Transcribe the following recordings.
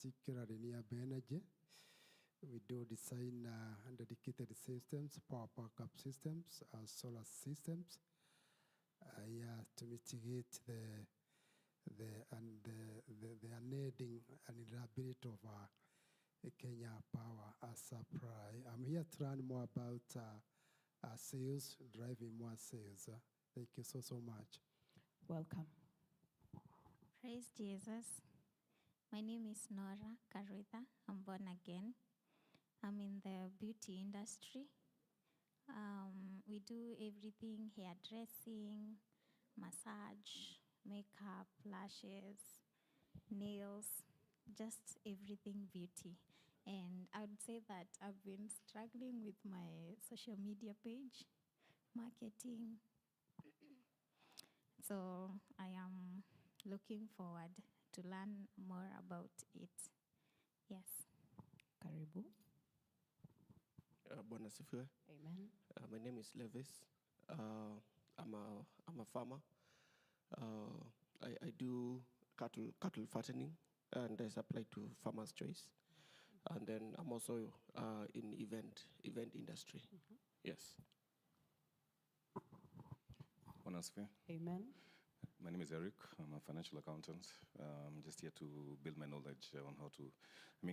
particularly renewable energy. We do design dedicated systems, power backup systems, solar systems, to mitigate the unending unreliability of Kenya power supply. I'm here to learn more about sales, driving more sales. Thank you so much. Welcome. Praise Jesus. My name is Nora Karuitha. I'm born again. I'm in the beauty industry. We do everything: hairdressing, massage, makeup, lashes, nails, just everything beauty. And I would say that I've been struggling with my social media page, marketing. So I am looking forward to learn more about it. Yes. Karibu. Bwana asifiwe. Amen. My name is Levis. I'm a farmer. I do cattle fattening, and I supply to Farmers Choice. And then I'm also in event industry. Yes. Bwana asifiwe. Amen. My name is Eric. I'm a financial accountant. I'm just here to build my knowledge on how to,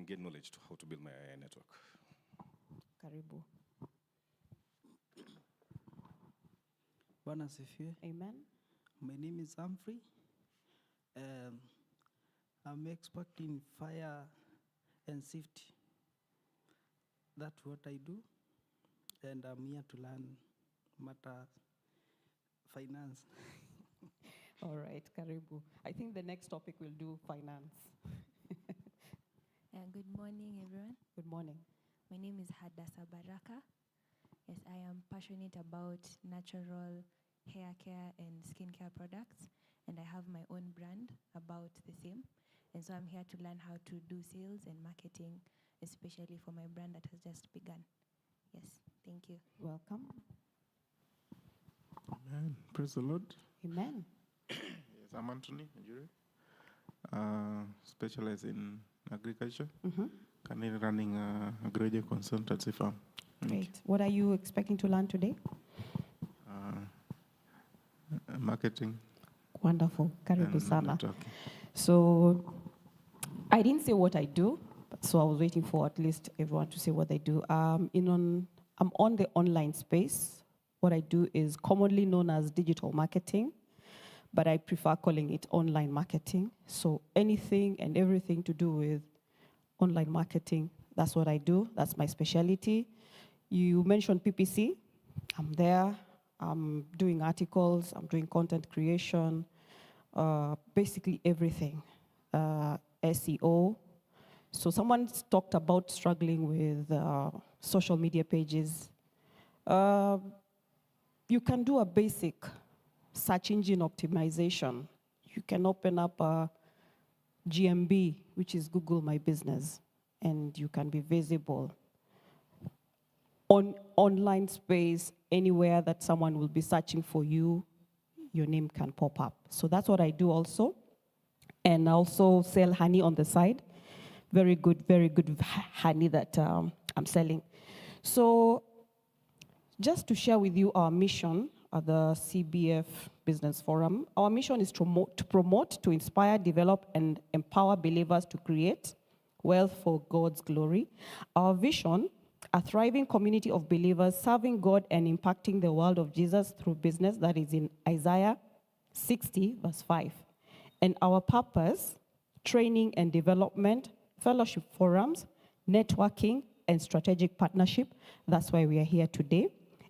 gain knowledge to how to build my AI network. Karibu. Bwana asifiwe. Amen. My name is Humphrey. I'm expert in fire and safety. That's what I do. And I'm here to learn matter finance. All right, Karibu. I think the next topic will do finance. Good morning, everyone. Good morning. My name is Hadassa Baraka. Yes, I am passionate about natural hair care and skincare products, and I have my own brand about the same. And so I'm here to learn how to do sales and marketing, especially for my brand that has just begun. Yes, thank you. Welcome. Amen. Praise the Lord. Amen. Yes, I'm Anthony Njuri. Specialize in agriculture. Currently running a graduate consultancy firm. Great. What are you expecting to learn today? Marketing. Wonderful. Karibu and sana. networking. So I didn't say what I do, so I was waiting for at least everyone to say what they do. I'm on the online space. What I do is commonly known as digital marketing, but I prefer calling it online marketing. So anything and everything to do with online marketing, that's what I do. That's my specialty. You mentioned PPC. I'm there. I'm doing articles. I'm doing content creation. Basically everything. SEO. So someone talked about struggling with social media pages. You can do a basic search engine optimization. You can open up a GMB, which is Google My Business, and you can be visible on online space. Anywhere that someone will be searching for you, your name can pop up. So that's what I do also. And I also sell honey on the side. Very good honey that I'm selling. So just to share with you our mission at the CBF Business Forum, our mission is to promote, to inspire, develop, and empower believers to create wealth for God's glory. Our vision: a thriving community of believers serving God and impacting the world of Jesus through business. That is in Isaiah 60, verse 5. And our purpose: training and development, fellowship forums, networking, and strategic partnership. That's why we are here today.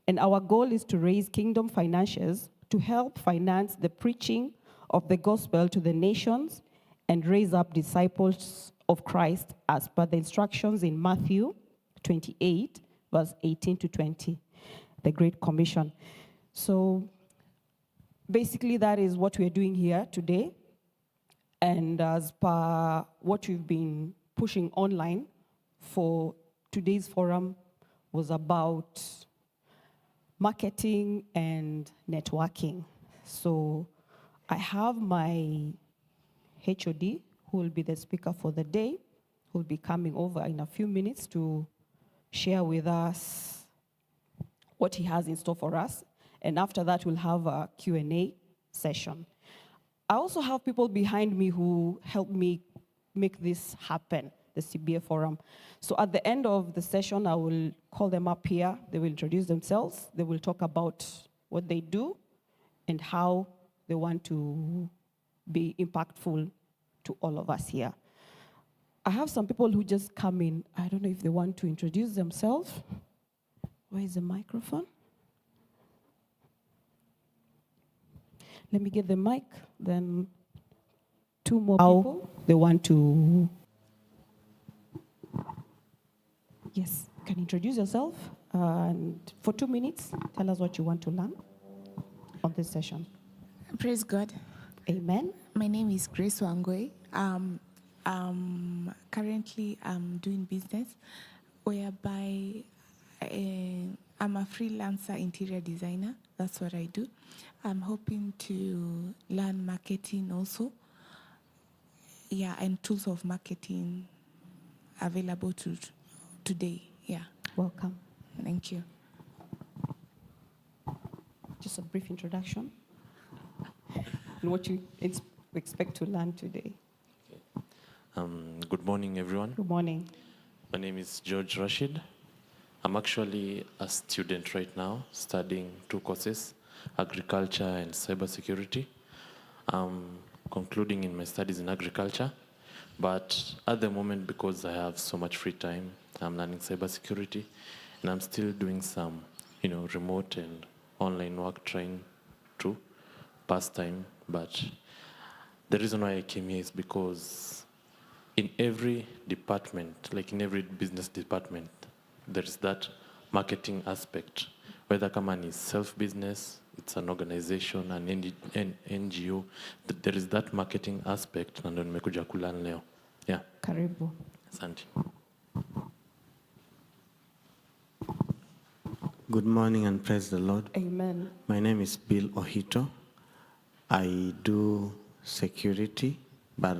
And our goal is to raise kingdom financiers to help finance the preaching of the gospel to the nations and raise up disciples of Christ as per the instructions in Matthew 28, verse 18 to 20, the Great Commission. So basically that is what we're doing here today. And as per what we've been pushing online for today's forum was about marketing and networking. So I have my HOD, who will be the speaker for the day. will be coming over in a few minutes to share with us what he has in store for us. And after that, we'll have a Q&A session. I also have people behind me who help me make this happen, the CBA Forum. So at the end of the session, I will call them up here. They will introduce themselves. They will talk about what they do and how they want to be impactful to all of us here. I have some people who just come in. I don't know if they want to introduce themselves. Where is the microphone? Let me get the mic, then two more people. They want to, yes, can you introduce yourself? And for 2 minutes, tell us what you want to learn on this session. Praise God. Amen. My name is Grace Wangwe. Currently, I'm doing business whereby I'm a freelancer interior designer. That's what I do. I'm hoping to learn marketing also. Yeah, and tools of marketing available today. Yeah. Welcome. Thank you. Just a brief introduction and what you expect to learn today. Good morning, everyone. Good morning. My name is George Rashid. I'm actually a student right now, studying 2 courses, agriculture and cybersecurity. I'm concluding in my studies in agriculture, but at the moment, because I have so much free time, I'm learning cybersecurity, and I'm still doing some, remote and online work, trying to pass time. But the reason why I came here is because in every department, like in every business department, there is that marketing aspect. Whether company is self-business, it's an organization, an NGO, there is that marketing aspect, na ndo nimekuja kulearn leo. Yeah. Karibu. Asante. Good morning and praise the Lord. Amen. My name is Bill Ohito. I do security, but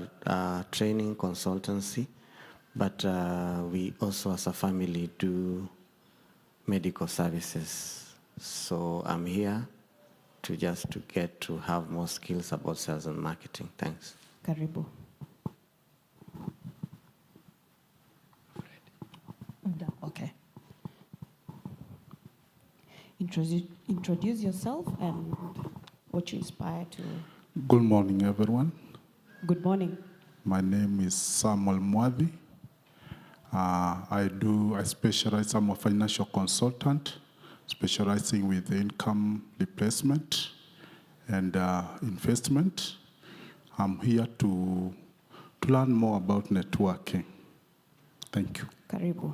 training consultancy. But we also, as a family, do medical services. So I'm here to get to have more skills about sales and marketing. Thanks. Karibu. Okay. Introduce yourself and what you inspire to. Good morning, everyone. Good morning. My name is Samuel Mwadhi. I specialize, I'm a financial consultant, specializing with income replacement and investment. I'm here to learn more about networking. Thank you. Karibu.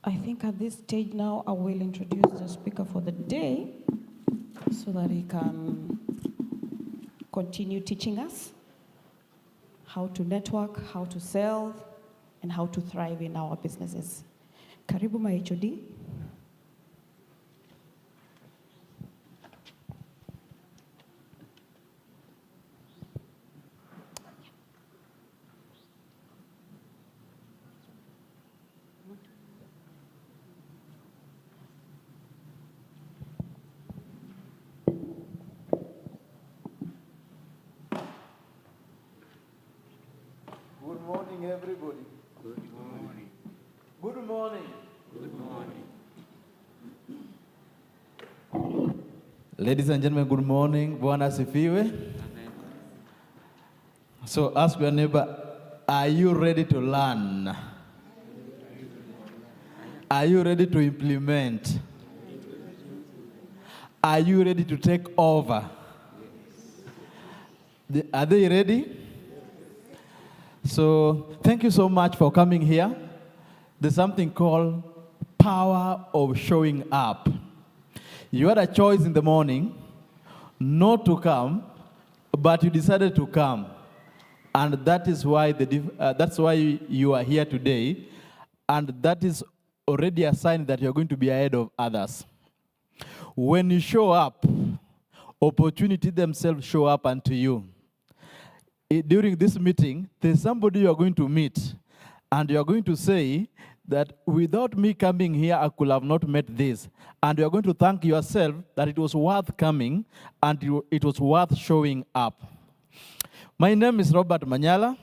I think at this stage now, I will introduce the speaker for the day so that he can continue teaching us how to network, how to sell, and how to thrive in our businesses. Karibu my HOD. Good morning, everybody. Good morning. Good morning. Good morning. Ladies and gentlemen, good morning. Bwana asifiwe. So ask your neighbor, are you ready to learn? Are you ready to implement? Are you ready to take over? Are they ready? So thank you so much for coming here. There's something called power of showing up. You had a choice in the morning not to come, but you decided to come. And that is why that's why you are here today. And that is already a sign that you're going to be ahead of others. When you show up, opportunity themselves show up unto you. During this meeting, there's somebody you're going to meet, and you're going to say that without me coming here, I could have not met this. And you're going to thank yourself that it was worth coming and it was worth showing up. My name is Robert Manyala.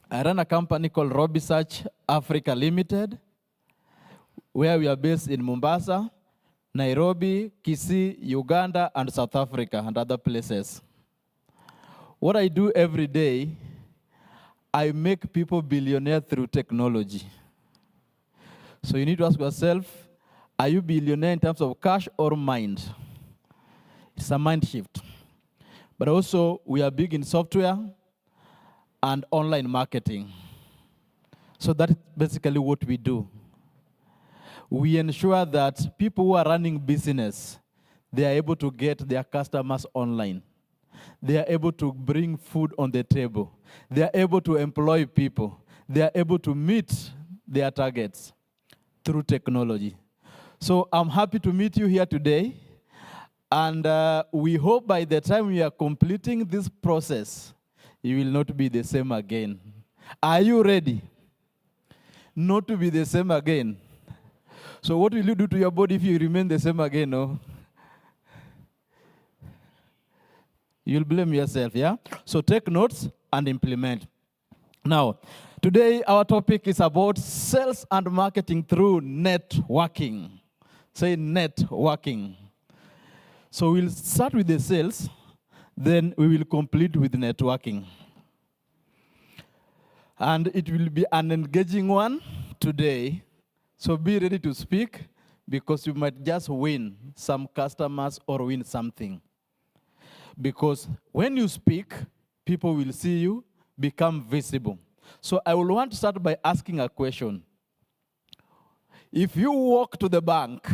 I run a company called Robisearch Africa Limited, where we are based in Mombasa, Nairobi, Kisii, Uganda, and South Africa, and other places. What I do every day, I make people billionaire through technology. So you need to ask yourself, are you billionaire in terms of cash or mind? It's a mind shift. But also, we are big in software and online marketing. So that's basically what we do. We ensure that people who are running business, they are able to get their customers online. They are able to bring food on the table. They are able to employ people. They are able to meet their targets through technology. So I'm happy to meet you here today. And we hope by the time we are completing this process, you will not be the same again. Are you ready? Not to be the same again. So what will you do to your body if you remain the same again? No? You'll blame yourself, yeah? So take notes and implement. Now, today our topic is about sales and marketing through networking. Say networking. So we'll start with the sales, then we will complete with networking. And it will be an engaging one today. So be ready to speak, because you might just win some customers or win something. Because when you speak, people will see you, become visible. So I will want to start by asking a question. If you walk to the bank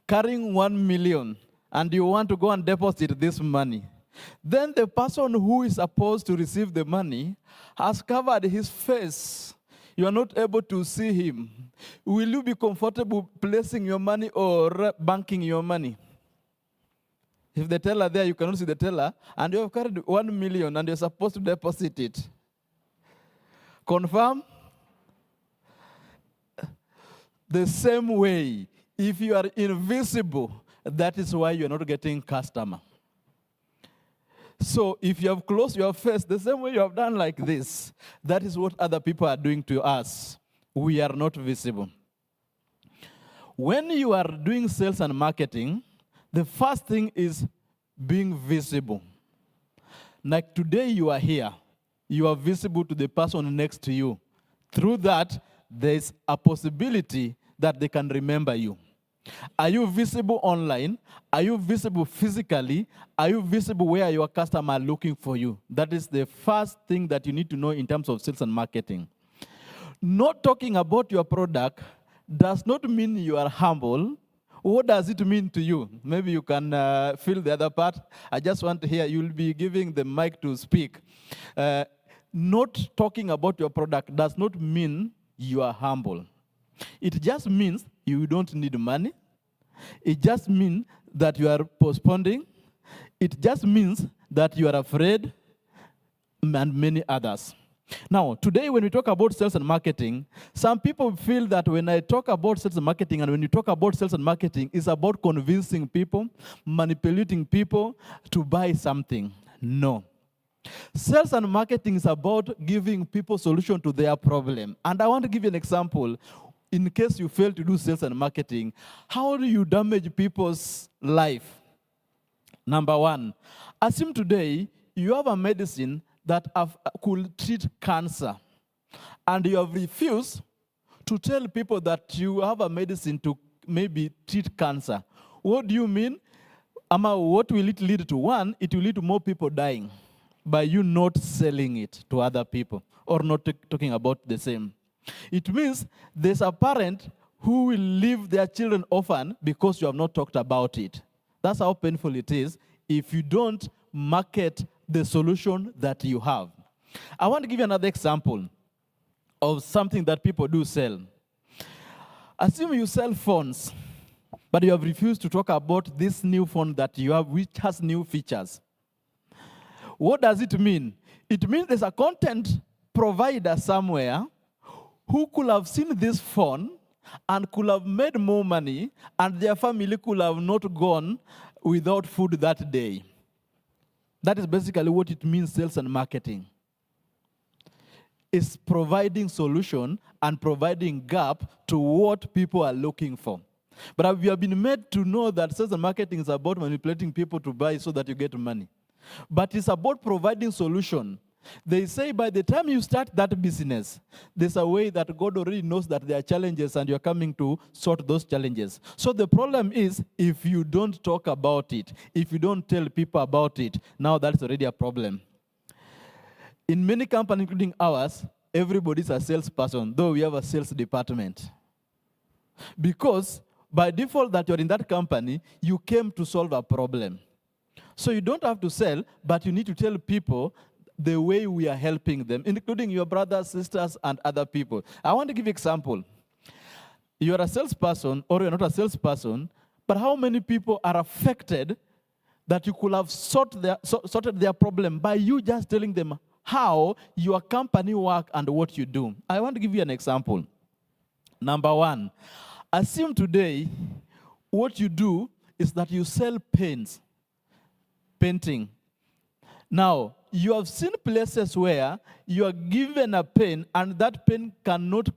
carrying 1 million and you want to go and deposit this money, then the person who is supposed to receive the money has covered his face. You are not able to see him. Will you be comfortable placing your money or banking your money? If the teller there, you cannot see the teller, and you have carried 1 million and you're supposed to deposit it. Confirm? The same way, if you are invisible, that is why you're not getting customer. So if you have closed your face the same way you have done like this, that is what other people are doing to us. We are not visible. When you are doing sales and marketing, the first thing is being visible. Like today you are here, you are visible to the person next to you. Through that, there is a possibility that they can remember you. Are you visible online? Are you visible physically? Are you visible where your customer are looking for you? That is the first thing that you need to know in terms of sales and marketing. Not talking about your product does not mean you are humble. What does it mean to you? Maybe you can fill the other part. I just want to hear, you'll be giving the mic to speak. Not talking about your product does not mean you are humble. It just means you don't need money. It just means that you are postponing. It just means that you are afraid, and many others. Now, today when we talk about sales and marketing, some people feel that when I talk about sales and marketing, and when you talk about sales and marketing, it's about convincing people, manipulating people to buy something. No. Sales and marketing is about giving people solution to their problem. And I want to give you an example. In case you fail to do sales and marketing, how do you damage people's life? Number one, assume today you have a medicine that could treat cancer, and you have refused to tell people that you have a medicine to maybe treat cancer. What do you mean? What will it lead to? One, it will lead to more people dying by you not selling it to other people or not talking about the same. It means there's a parent who will leave their children orphan because you have not talked about it. That's how painful it is if you don't market the solution that you have. I want to give you another example of something that people do sell. Assume you sell phones, but you have refused to talk about this new phone that you have, which has new features. What does it mean? It means there's a content provider somewhere who could have seen this phone and could have made more money, and their family could have not gone without food that day. That is basically what it means, sales and marketing. It's providing solution and providing gap to what people are looking for. But we have been made to know that sales and marketing is about manipulating people to buy so that you get money. But it's about providing solution. They say by the time you start that business, there's a way that God already knows that there are challenges and you're coming to sort those challenges. So the problem is, if you don't talk about it, if you don't tell people about it, now that's already a problem. In many companies, including ours, everybody's a salesperson, though we have a sales department. Because by default that you're in that company, you came to solve a problem. So you don't have to sell, but you need to tell people the way we are helping them, including your brothers, sisters, and other people. I want to give you an example. You're a salesperson, or you're not a salesperson, but how many people are affected that you could have sorted their problem by you just telling them how your company works and what you do? I want to give you an example. Number one, assume today what you do is that you sell painting. Now, you have seen places where you are given a pen and that pen cannot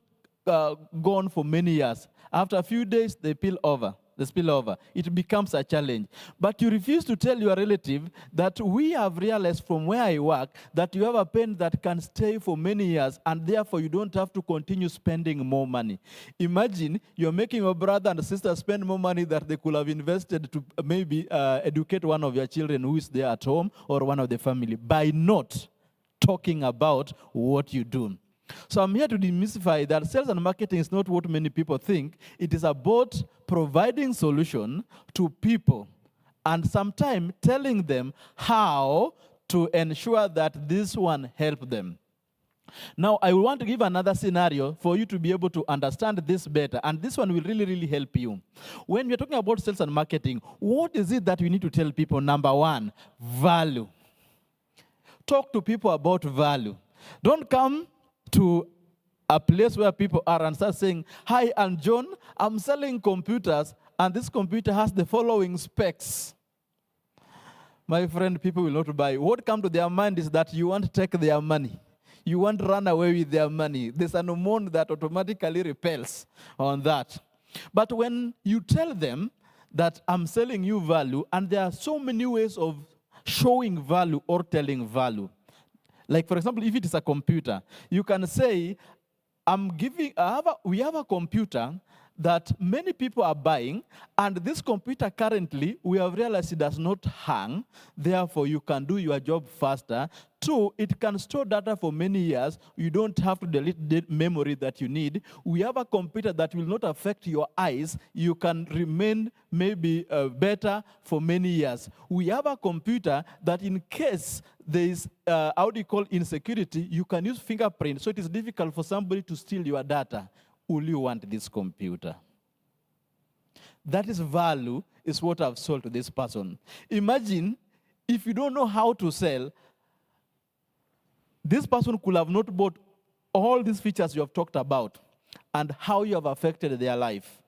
go on for many years. After a few days, they spill over. It becomes a challenge. But you refuse to tell your relative that we have realized from where I work that you have a pen that can stay for many years and therefore you don't have to continue spending more money. Imagine you're making your brother and sister spend more money that they could have invested to maybe educate one of your children who is there at home or one of the family by not talking about what you do. So I'm here to demystify that sales and marketing is not what many people think. It is about providing solution to people and sometimes telling them how to ensure that this one help them. Now, I want to give another scenario for you to be able to understand this better, and this one will really, really help you. When we're talking about sales and marketing, what is it that we need to tell people? Number one, value. Talk to people about value. Don't come to a place where people are and start saying, hi, I'm John, I'm selling computers, and this computer has the following specs. My friend, people will not buy. What comes to their mind is that you want to take their money. You want to run away with their money. There's an hormone that automatically repels on that. But when you tell them that I'm selling you value, and there are so many ways of showing value or telling value. Like, for example, if it is a computer, you can say, we have a computer that many people are buying, and this computer currently, we have realized it does not hang, therefore you can do your job faster. Two, it can store data for many years. You don't have to delete the memory that you need. We have a computer that will not affect your eyes. You can remain maybe better for many years. We have a computer that in case there is, insecurity, you can use fingerprint, so it is difficult for somebody to steal your data. Will you want this computer? That is value, is what I've sold to this person. Imagine if you don't know how to sell, this person could have not bought all these features you have talked about and how you have affected their life.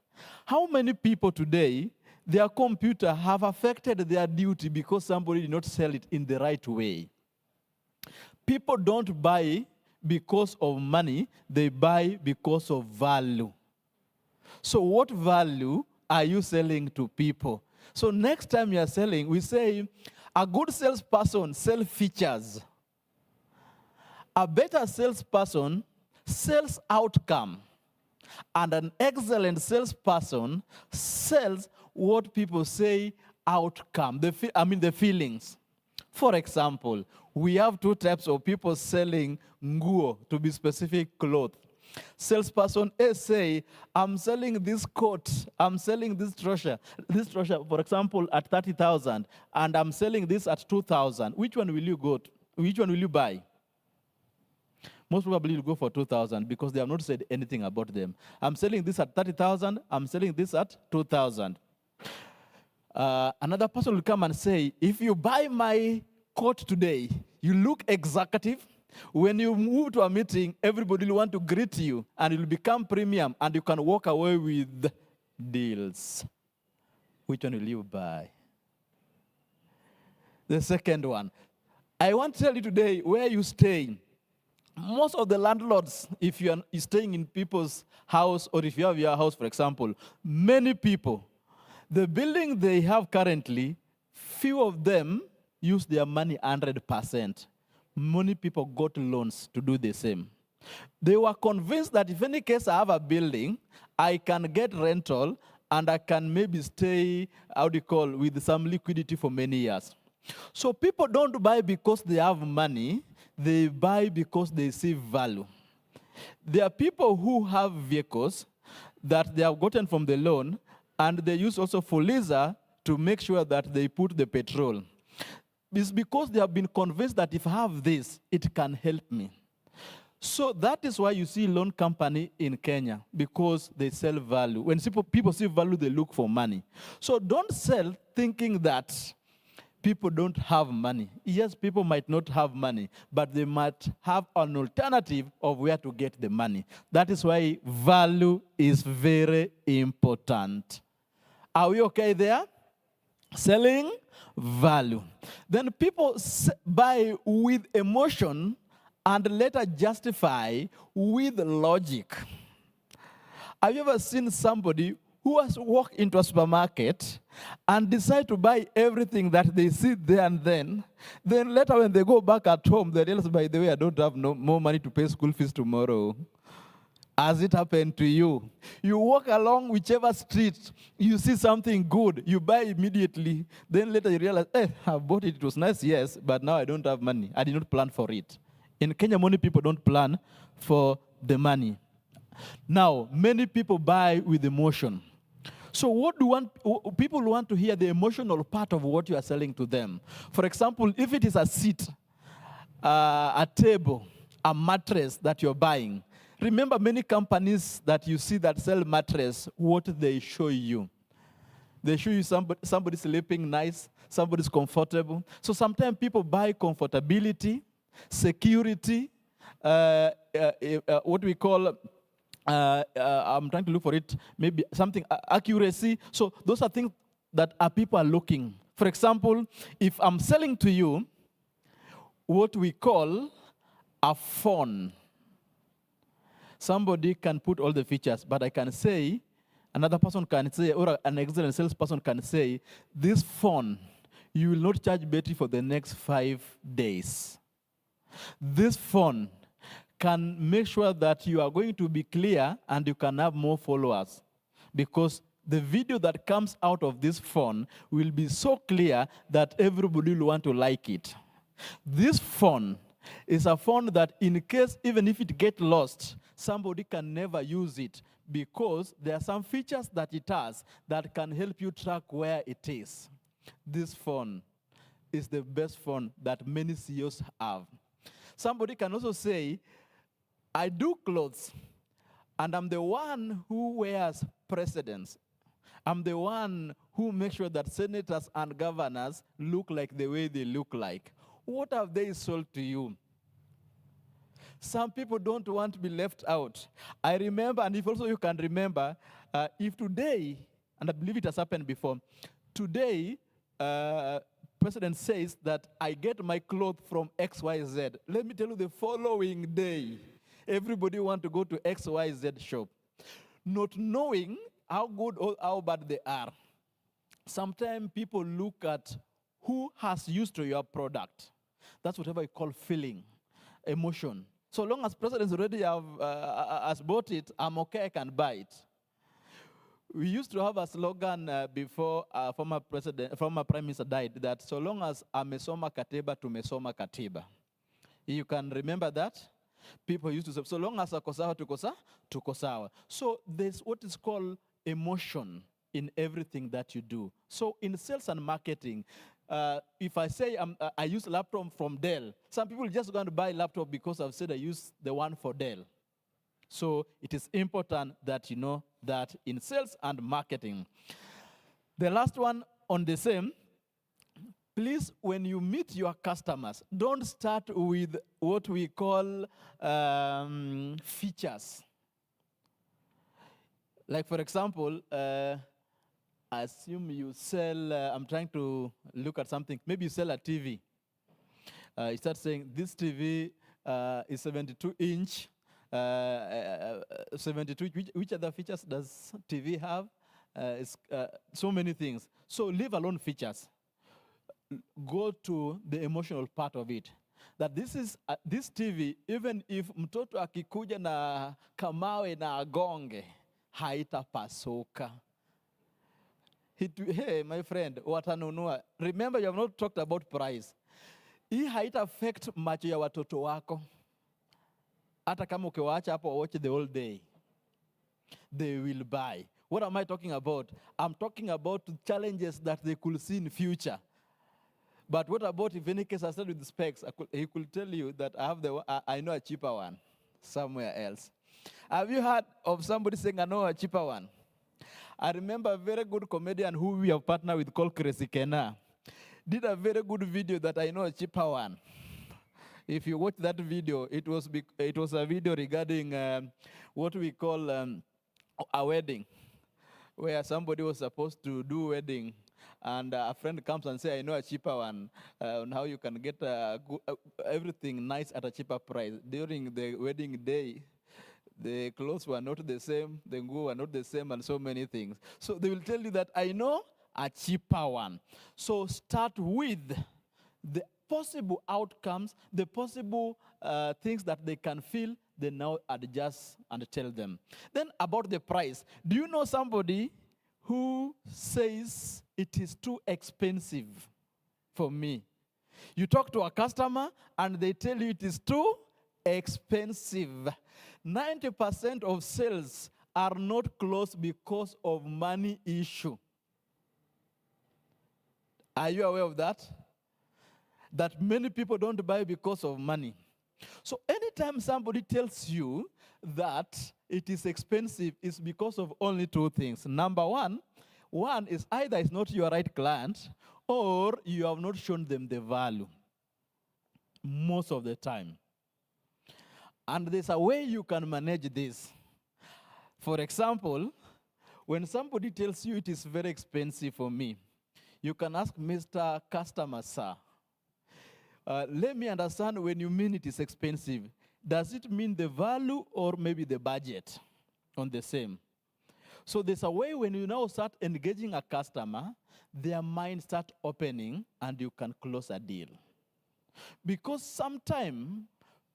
How many people today, their computer have affected their duty because somebody did not sell it in the right way? People don't buy because of money, they buy because of value. So what value are you selling to people? So next time you are selling, we say, a good salesperson sells features. A better salesperson sells outcome. And an excellent salesperson sells what people say outcome, the feelings. For example, we have two types of people selling nguo, to be specific, clothes. Salesperson A say, I'm selling this coat, I'm selling this trouser, for example, at 30,000, and I'm selling this at 2,000. Which one will you go to? Which one will you buy? Most probably will go for 2,000 because they have not said anything about them. I'm selling this at 30,000. I'm selling this at 2,000. Another person will come and say, if you buy my coat today, you look executive. When you move to a meeting, everybody will want to greet you, and it will become premium, and you can walk away with deals. Which one will you buy? The second one. I want to tell you today where you stay. Most of the landlords, if you are staying in people's house, or if you have your house, for example, many people, the building they have currently, few of them use their money 100%. Many people got loans to do the same. They were convinced that if any case I have a building, I can get rental and I can maybe stay, with some liquidity for many years. So people don't buy because they have money, they buy because they see value. There are people who have vehicles that they have gotten from the loan, and they use also Fuliza to make sure that they put the petrol. It's because they have been convinced that if I have this, it can help me. So that is why you see loan company in Kenya, because they sell value. When people see value, they look for money. So don't sell thinking that people don't have money. Yes, people might not have money, but they might have an alternative of where to get the money. That is why value is very important. Are we okay there? Selling value. Then people buy with emotion and later justify with logic. Have you ever seen somebody who has walked into a supermarket and decide to buy everything that they see there and then later when they go back at home, they realize, by the way, I don't have more money to pay school fees tomorrow. Has it happened to you? You walk along whichever street, you see something good, you buy immediately. Then later you realize, I bought it, it was nice, yes, but now I don't have money. I did not plan for it. In Kenya, many people don't plan for the money. Now, many people buy with emotion. So people want to hear the emotional part of what you are selling to them. For example, if it is a seat, a table, a mattress that you're buying, remember many companies that you see that sell mattress, what they show you. They show you somebody sleeping nice, somebody's comfortable. So sometimes people buy comfortability, security, what we call, I'm trying to look for it, maybe something, accuracy. So those are things that people are looking. For example, if I'm selling to you what we call a phone, somebody can put all the features, but I can say, another person can say, or an excellent salesperson can say, this phone, you will not charge battery for the next 5 days. This phone can make sure that you are going to be clear and you can have more followers, because the video that comes out of this phone will be so clear that everybody will want to like it. This phone is a phone that in case, even if it gets lost, somebody can never use it, because there are some features that it has that can help you track where it is. This phone is the best phone that many CEOs have. Somebody can also say, I do clothes, and I'm the one who wears presidents. I'm the one who makes sure that senators and governors look like the way they look like. What have they sold to you? Some people don't want to be left out. I remember, and if also you can remember, if today, and I believe it has happened before, today, President says that I get my clothes from XYZ. Let me tell you, the following day, everybody want to go to XYZ shop, not knowing how good or how bad they are. Sometimes people look at who has used to your product. That's whatever I call feeling, emotion. So long as presidents already has bought it, I'm okay, I can buy it. We used to have a slogan before former prime minister died, that so long as amesoma katiba, tumesoma katiba. You can remember that? People used to say, so long as akosawa, tukosawa. So there's what is called emotion in everything that you do. So in sales and marketing, if I say I use laptop from Dell, some people just going to buy laptop because I've said I use the one for Dell. So it is important that you know that in sales and marketing. The last one on the same, please, when you meet your customers, don't start with what we call features. Like, for example, assume you sell, I'm trying to look at something, maybe you sell a TV. You start saying, this TV is 72-inch, 72, which other features does TV have? So many things. So leave alone features. Go to the emotional part of it. That this is this TV, even if mtoto akikuja na kamawe na agonge, haitapasuka. Hey, my friend, watanunua. Remember, you have not talked about price. Hii haita affect macho ya watoto wako. Hata kama ukiwaacha hapo watch the whole day, they will buy. What am I talking about? I'm talking about challenges that they could see in future. But what about if any case I start with the specs? He could tell you that I know a cheaper one somewhere else. Have you heard of somebody saying, I know a cheaper one? I remember a very good comedian who we have partnered with called Crazy Kena. Did a very good video that I know a cheaper one. If you watch that video, it was a video regarding what we call a wedding, where somebody was supposed to do wedding, and a friend comes and says, I know a cheaper one, on how you can get everything nice at a cheaper price. During the wedding day, the clothes were not the same, the nguo were not the same, and so many things. So they will tell you that I know a cheaper one. So start with the possible outcomes, the possible things that they can feel, they now adjust and tell them. Then about the price, do you know somebody who says it is too expensive for me? You talk to a customer and they tell you it is too expensive. 90% of sales are not closed because of money issue. Are you aware of that? That many people don't buy because of money. So anytime somebody tells you that it is expensive, it's because of only two things. Number one is either it's not your right client or you have not shown them the value most of the time. And there's a way you can manage this. For example, when somebody tells you it is very expensive for me, you can ask Mr. Customer, sir, let me understand when you mean it is expensive. Does it mean the value or maybe the budget on the same? So there's a way when you now start engaging a customer, their mind start opening and you can close a deal. Because sometimes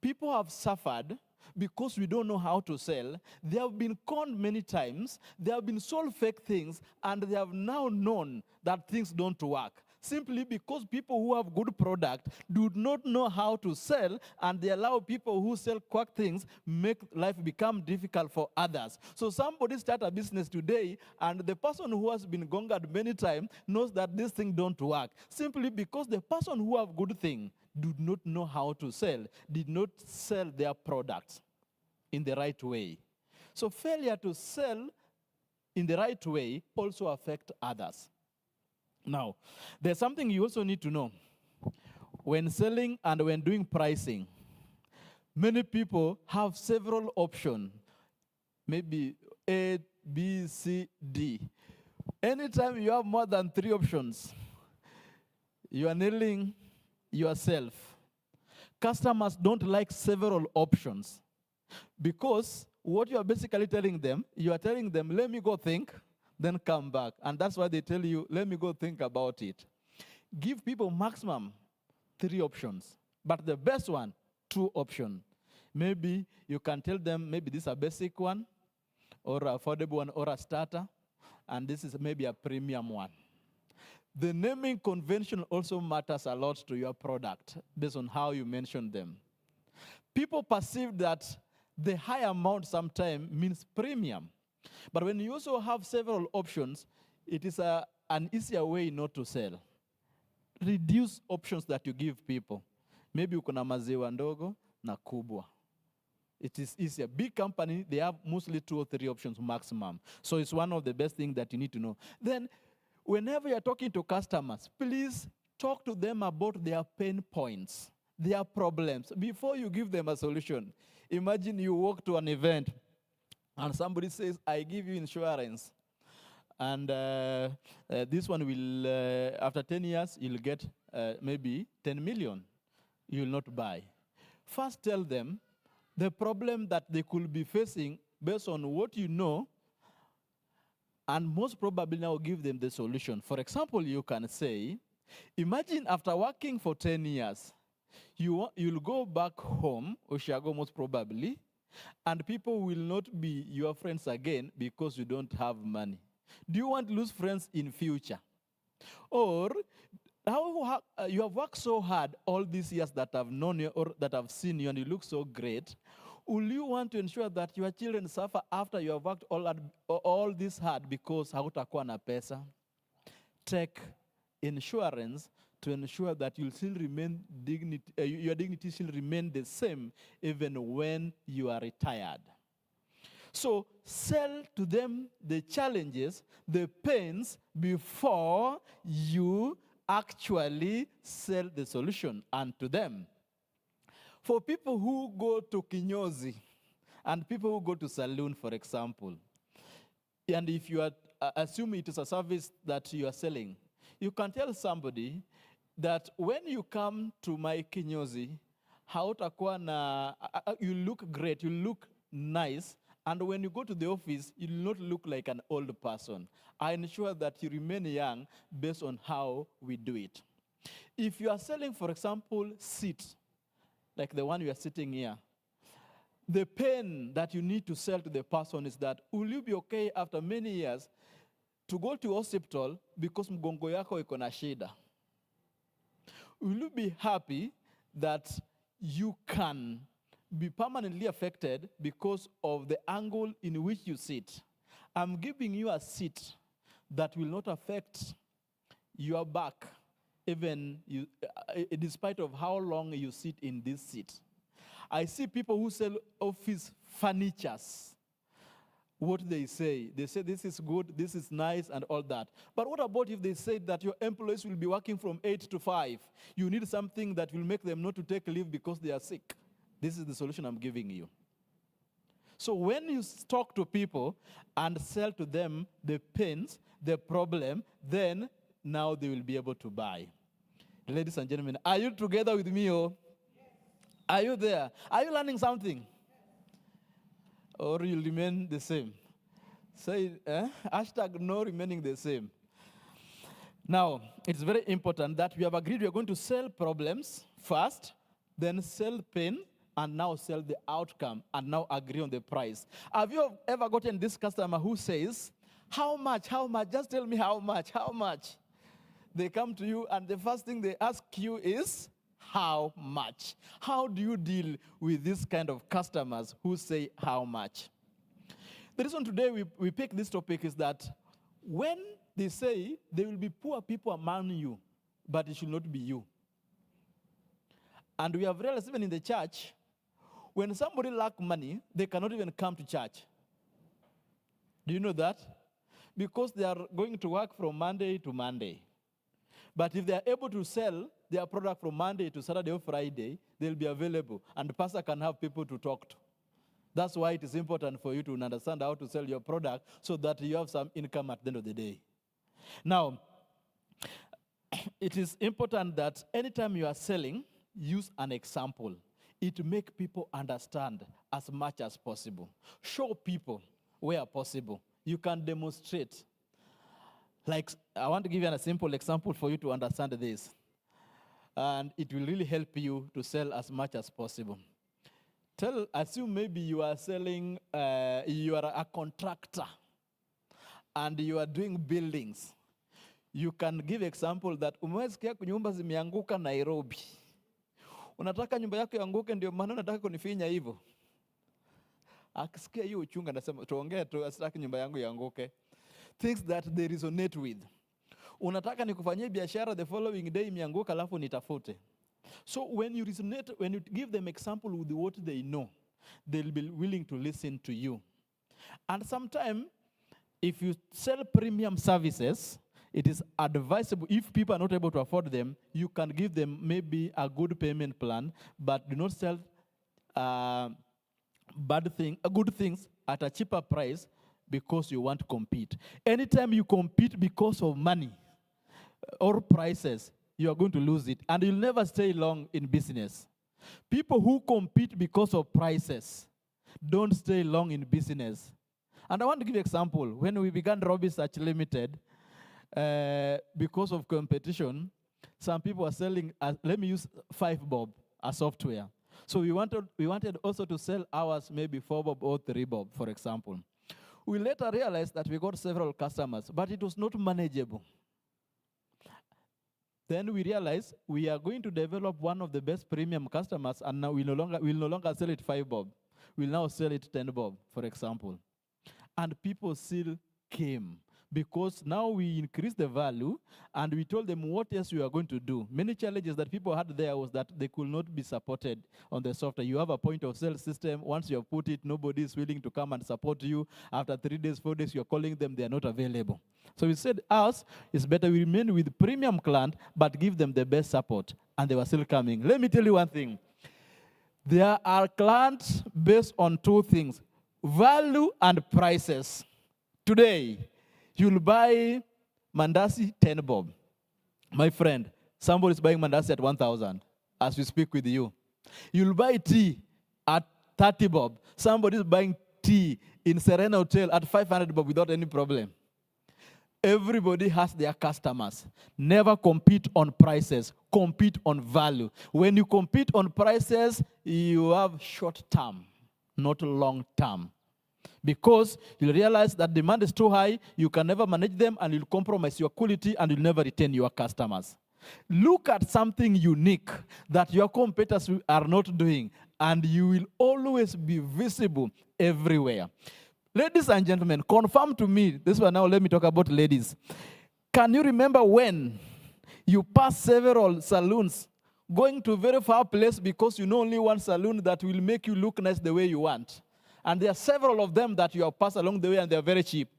people have suffered because we don't know how to sell. They have been conned many times. They have been sold fake things, and they have now known that things don't work. Simply because people who have good product do not know how to sell, and they allow people who sell quack things make life become difficult for others. So somebody start a business today, and the person who has been gongered many times knows that this thing don't work. Simply because the person who have good thing do not know how to sell, did not sell their products in the right way. So failure to sell in the right way also affect others. Now, there's something you also need to know. When selling and when doing pricing, many people have several options, maybe A, B, C, D. Anytime you have more than 3 options, you are nailing yourself. Customers don't like several options because what you are basically telling them, you are telling them, let me go think, then come back. And that's why they tell you, let me go think about it. Give people maximum 3 options, but the best one, 2 options. Maybe you can tell them, maybe this is a basic one, or an affordable one, or a starter, and this is maybe a premium one. The naming convention also matters a lot to your product based on how you mention them. People perceive that the high amount sometimes means premium. But when you also have several options, it is an easier way not to sell. reduce options that you give people. Maybe uko na maziwa ndogo na kubwa. It is easier. Big company, they have mostly 2 or 3 options maximum. So it's one of the best things that you need to know. Then, whenever you're talking to customers, please talk to them about their pain points, their problems, before you give them a solution. Imagine you walk to an event and somebody says, I give you insurance. And this one will, after 10 years, you'll get maybe 10 million. You will not buy. First tell them the problem that they could be facing based on what you know, and most probably now give them the solution. For example, you can say, imagine after working for 10 years, you'll go back home, Oshiago most probably, and people will not be your friends again because you don't have money. Do you want to lose friends in future? Or you have worked so hard all these years that I've known you or that I've seen you and you look so great. Will you want to ensure that your children suffer after you have worked all this hard because hautakuwa na pesa? Take insurance to ensure that you'll still remain your dignity still remain the same even when you are retired. So sell to them the challenges, the pains, before you actually sell the solution unto them. For people who go to kinyozi and people who go to saloon, for example, and if you are assume it is a service that you are selling, you can tell somebody that when you come to my kinyozi, you look great, you look nice, and when you go to the office, you will not look like an old person. I ensure that you remain young based on how we do it. If you are selling, for example, seats, like the one you are sitting here, the pain that you need to sell to the person is that, will you be okay after many years to go to hospital because mgongo yako iko na shida? Will you be happy that you can be permanently affected because of the angle in which you sit? I'm giving you a seat that will not affect your back, even despite of how long you sit in this seat. I see people who sell office furnitures. What they say this is good, this is nice, and all that. But what about if they say that your employees will be working from 8 to 5? You need something that will make them not to take leave because they are sick. This is the solution I'm giving you. So when you talk to people and sell to them the pains, the problem, then now they will be able to buy. Ladies and gentlemen, are you together with me? Oh? Are you there? Are you learning something? Or you'll remain the same? Say, hashtag no remaining the same. Now, it's very important that we have agreed we are going to sell problems first, then sell pain, and now sell the outcome, and now agree on the price. Have you ever gotten this customer who says, how much, just tell me how much? They come to you, and the first thing they ask you is, how much? How do you deal with this kind of customers who say how much? The reason today we pick this topic is that when they say there will be poor people among you, but it should not be you. And we have realized even in the church, when somebody lacks money, they cannot even come to church. Do you know that? Because they are going to work from Monday to Monday. But if they are able to sell their product from Monday to Saturday or Friday, they'll be available, and the pastor can have people to talk to. That's why it is important for you to understand how to sell your product so that you have some income at the end of the day. Now, it is important that anytime you are selling, use an example. It makes people understand as much as possible. Show people where possible. You can demonstrate. Like, I want to give you a simple example for you to understand this. And it will really help you to sell as much as possible. Assume maybe you are selling, you are a contractor, and you are doing buildings. You can give example that umesikia nyumba zimeanguka Nairobi. Unataka nyumba yako ianguke ndio maana unataka kunifinya hivyo. Akisikia hiyo uchunga nasema tuongee tu asitaki nyumba yangu ianguke. Things that they resonate with. Unataka nikufanyie biashara, the following day imeanguka alafu nitafute. So when you resonate, when you give them example with what they know, they'll be willing to listen to you. And sometimes, if you sell premium services, it is advisable, if people are not able to afford them, you can give them maybe a good payment plan, but do not sell good things at a cheaper price because you want to compete. Anytime you compete because of money or prices, you are going to lose it, and you'll never stay long in business. People who compete because of prices don't stay long in business. And I want to give you an example. When we began Robbie Search Limited, because of competition, some people are selling, let me use 5bob, a software. So we wanted also to sell ours maybe 4bob or 3bob, for example. We later realized that we got several customers, but it was not manageable. Then we realized we are going to develop one of the best premium customers, and now we'll no longer sell it 5bob. We'll now sell it 10bob, for example. And people still came, because now we increased the value and we told them what else we are going to do. Many challenges that people had there was that they could not be supported on the software. You have a point of sale system. Once you have put it, nobody is willing to come and support you. After 3 days, 4 days, you're calling them, they are not available. So we said, it's better we remain with premium client, but give them the best support. And they were still coming. Let me tell you one thing. There are clients based on 2 things, value and prices. Today, you'll buy mandasi 10bob. My friend, somebody is buying mandasi at 1,000 as we speak with you. You'll buy tea at 30bob. Somebody is buying tea in Serena Hotel at 500bob without any problem. Everybody has their customers. Never compete on prices. Compete on value. When you compete on prices, you have short term, not long term. Because you'll realize that demand is too high, you can never manage them, and you'll compromise your quality, and you'll never retain your customers. Look at something unique that your competitors are not doing, and you will always be visible everywhere. Ladies and gentlemen, confirm to me, this one now let me talk about ladies. Can you remember when you passed several saloons, going to a very far place because you know only one saloon that will make you look nice the way you want? And there are several of them that you have passed along the way, and they are very cheap.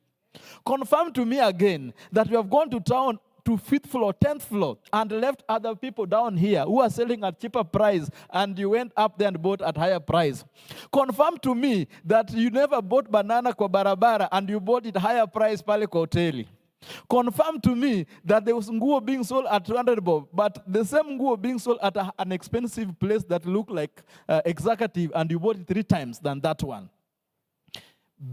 Confirm to me again that you have gone to town to 5th floor, 10th floor, and left other people down here who are selling at cheaper price, and you went up there and bought at higher price. Confirm to me that you never bought banana kwa barabara and you bought it higher price pale kwa hoteli. Confirm to me that there was nguo being sold at 200 bob, but the same nguo being sold at an expensive place that looked like executive, and you bought it 3 times than that one.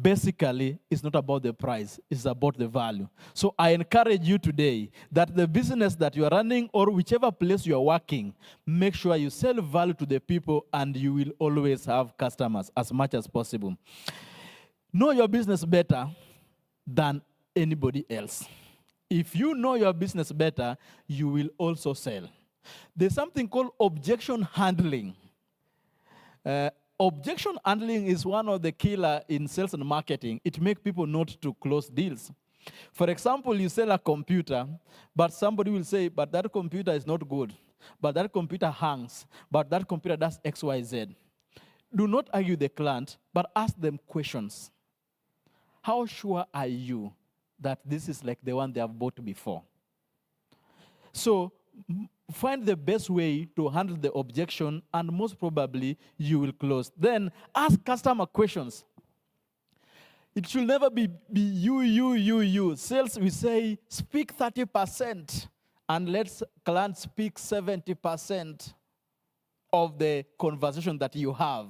Basically, it's not about the price, it's about the value. So I encourage you today that the business that you are running or whichever place you are working, make sure you sell value to the people, and you will always have customers as much as possible. Know your business better than anybody else. If you know your business better, you will also sell. There's something called objection handling. Objection handling is one of the killer in sales and marketing. It makes people not to close deals. For example, you sell a computer, but somebody will say, but that computer is not good, but that computer hangs, but that computer does X, Y, Z. Do not argue the client, but ask them questions. How sure are you that this is like the one they have bought before? So find the best way to handle the objection, and most probably you will close. Then ask customer questions. It should never be you. Sales, we say, speak 30% and let clients speak 70% of the conversation that you have.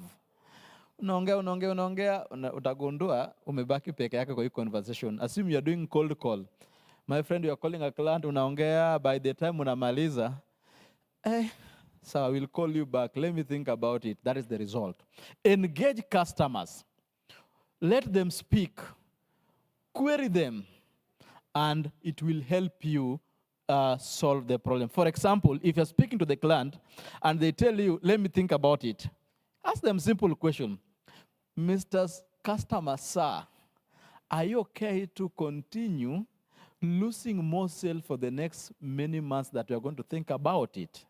Unaongea, utagundua umebaki peke yake kwa hii conversation. Assume you're doing cold call. My friend, you are calling a client, unaongea, by the time unamaliza, so I will call you back. Let me think about it. That is the result. Engage customers. Let them speak. Query them. And it will help you solve the problem. For example, if you're speaking to the client and they tell you, let me think about it, ask them a simple question. Mr. Customer, sir, are you okay to continue losing more sales for the next many months that you're going to think about it.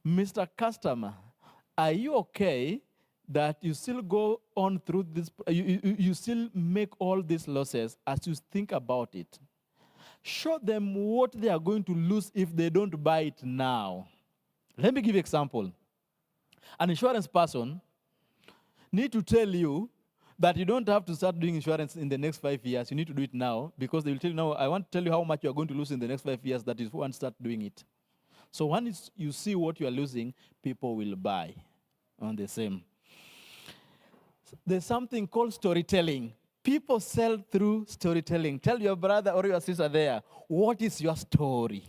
Mr. Customer, are you okay that you still go on through this, you still make all these losses as you think about it? Show them what they are going to lose if they don't buy it now. Let me give you an example. An insurance person need to tell you that you don't have to start doing insurance in the next 5 years. You need to do it now, because they will tell you, now, I want to tell you how much you are going to lose in the next 5 years. That is when start doing it. So once you see what you are losing, people will buy on the same. There's something called storytelling. People sell through storytelling. Tell your brother or your sister there, what is your story?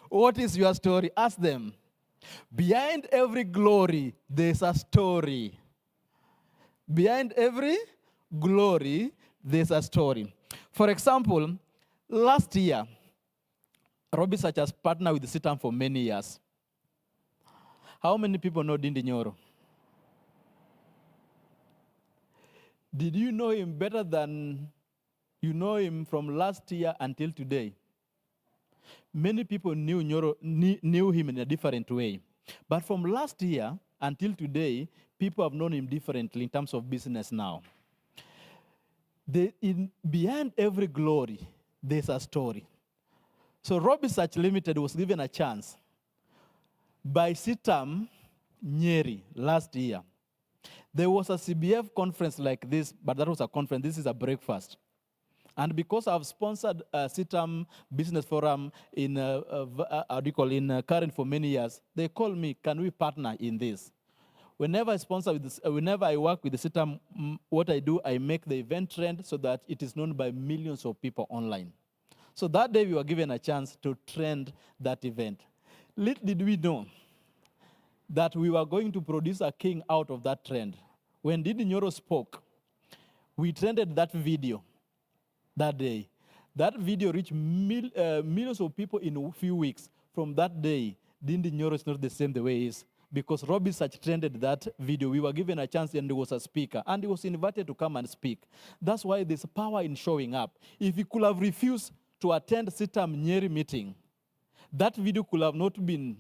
What is your story? Ask them. Behind every glory, there's a story. Behind every glory, there's a story. For example, last year, Robbie Search has partnered with Sitam for many years. How many people know Dindi Nyoro? Did you know him better than you know him from last year until today? Many people knew him in a different way. But from last year until today, people have known him differently in terms of business now. Behind every glory, there's a story. So Robbie Search Limited was given a chance by Sitam Nyeri last year. There was a CBF conference like this, but that was a conference. This is a breakfast. And because I've sponsored Sitam Business Forum in Karen for many years, they called me, can we partner in this? Whenever I work with the Sitam, what I do, I make the event trend so that it is known by millions of people online. So that day we were given a chance to trend that event. Little did we know that we were going to produce a king out of that trend. When Dindi Nyoro spoke, we trended that video that day. That video reached millions of people in a few weeks. From that day, Dindi Nyoro is not the same the way he is. Because Robbie Search trended that video. We were given a chance, and he was a speaker. And he was invited to come and speak. That's why there's power in showing up. If he could have refused to attend Sitam Nyeri meeting, that video could have not been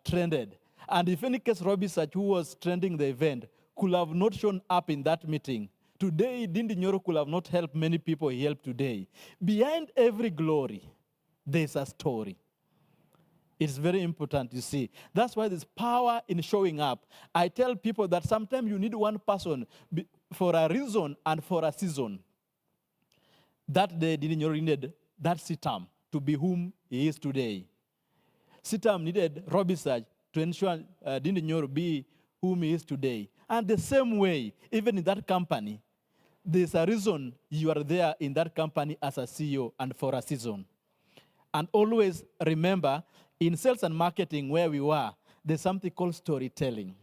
trended. And if any case Robbie Search, who was trending the event, could have not shown up in that meeting, today Dindi Nyoro could have not helped many people he helped today. Behind every glory, there's a story. It's very important, you see. That's why there's power in showing up. I tell people that sometimes you need one person for a reason and for a season. That day, Dindi Nyoro needed that Sitam to be whom he is today. Sitam needed Robbie Search to ensure Dindi Nyoro be whom he is today. And the same way, even in that company, there's a reason you are there in that company as a CEO and for a season. And always remember, in sales and marketing where we were, there's something called storytelling.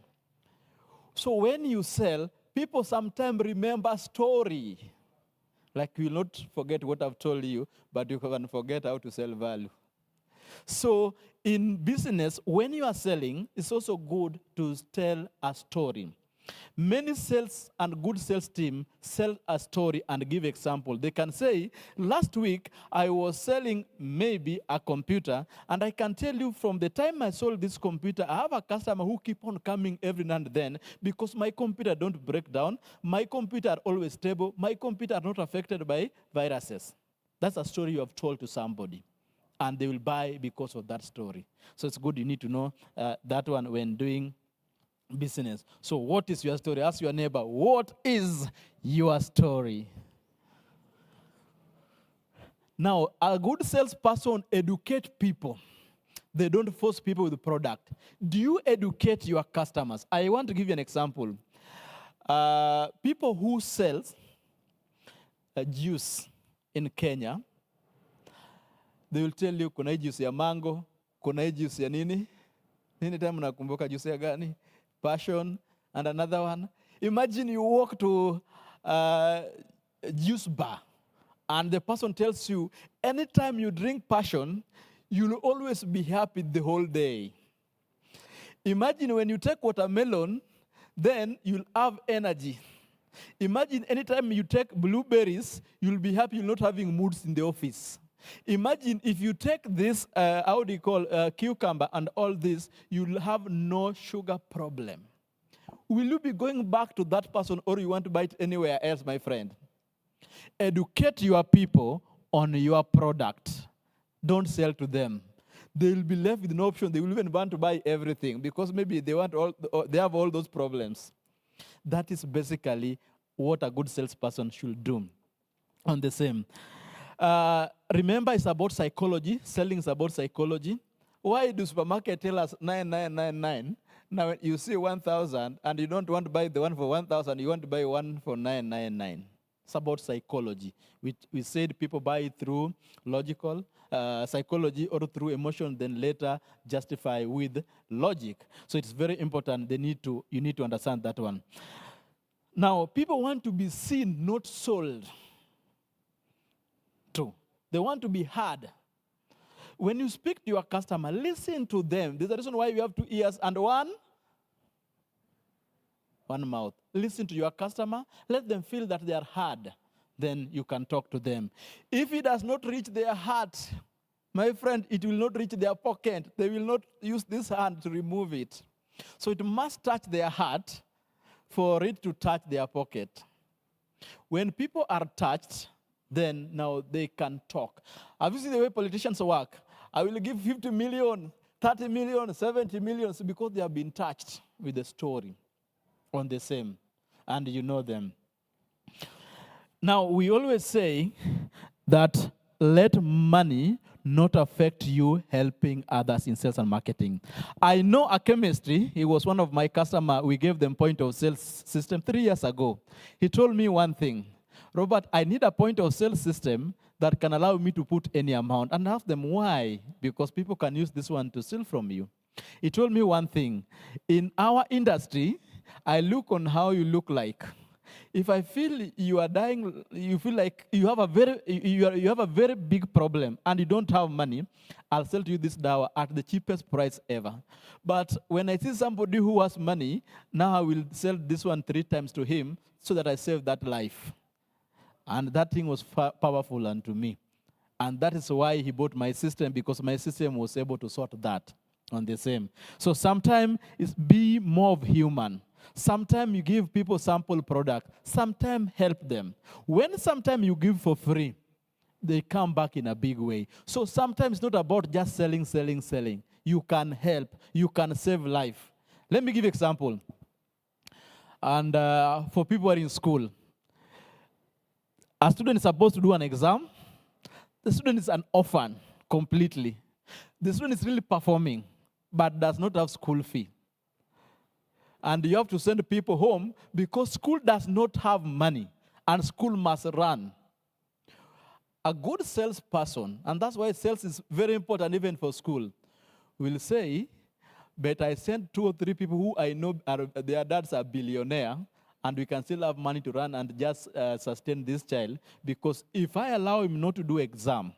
So when you sell, people sometimes remember story. Like you will not forget what I've told you, but you can forget how to sell value. So in business, when you are selling, it's also good to tell a story. Many sales and good sales team sell a story and give example. They can say, last week I was selling maybe a computer, and I can tell you from the time I sold this computer, I have a customer who keep on coming every now and then because my computer don't break down, my computer are always stable, my computer are not affected by viruses. That's a story you have told to somebody, and they will buy because of that story. So it's good, you need to know that one when doing business. So what is your story? Ask your neighbor, what is your story? Now, a good salesperson educates people. They don't force people with the product. Do you educate your customers? I want to give you an example. People who sell juice in Kenya, they will tell you, kuna juice ya mango, kuna juice ya nini? Nini time nakumbuka juice ya gani? Passion, and another one. Imagine you walk to a juice bar, and the person tells you, anytime you drink passion, you'll always be happy the whole day. Imagine when you take watermelon, then you'll have energy Imagine anytime you take blueberries, you'll be happy you're not having moods in the office. Imagine if you take this, cucumber and all this, you'll have no sugar problem. Will you be going back to that person or you want to buy it anywhere else, my friend? Educate your people on your product. Don't sell to them. They will be left with no option. They will even want to buy everything because maybe they have all those problems. That is basically what a good salesperson should do. On the same. Remember, it's about psychology. Selling is about psychology. Why do supermarket tell us 9999? Now when you see 1,000 and you don't want to buy the one for 1,000, you want to buy one for 999. It's about psychology. We said people buy it through logical psychology or through emotion, then later justify with logic. So it's very important. You need to understand that one. Now, people want to be seen, not sold. True. They want to be heard. When you speak to your customer, listen to them. There's a reason why you have 2 ears and one mouth. Listen to your customer. Let them feel that they are heard. Then you can talk to them. If it does not reach their heart, my friend, it will not reach their pocket. They will not use this hand to remove it. So it must touch their heart for it to touch their pocket. When people are touched, then now they can talk. Have you seen the way politicians work? I will give 50 million, 30 million, 70 million, because they have been touched with the story on the same, and you know them. Now, we always say that let money not affect you helping others in sales and marketing. I know a chemistry. He was one of my customers. We gave them point of sales system 3 years ago. He told me one thing. Robert, I need a point of sale system that can allow me to put any amount. And I asked them why. Because people can use this one to steal from you. He told me one thing. In our industry, I look on how you look like. If I feel you are dying, you feel like you have a very big problem and you don't have money, I'll sell to you this dawa at the cheapest price ever. But when I see somebody who has money, now I will sell this one 3 times to him so that I save that life. And that thing was powerful unto me. And that is why he bought my system, because my system was able to sort that on the same. So sometimes it's be more of human. Sometimes you give people sample product. Sometimes help them. When sometimes you give for free, they come back in a big way. So sometimes it's not about just selling. You can help. You can save life. Let me give you an example. And for people who are in school, a student is supposed to do an exam. The student is an orphan completely. The student is really performing, but does not have school fee. And you have to send people home because school does not have money and school must run. A good salesperson, and that's why sales is very important even for school, will say, but I sent 2 or 3 people who I know their dads are billionaire, and we can still have money to run and just sustain this child, because if I allow him not to do exam,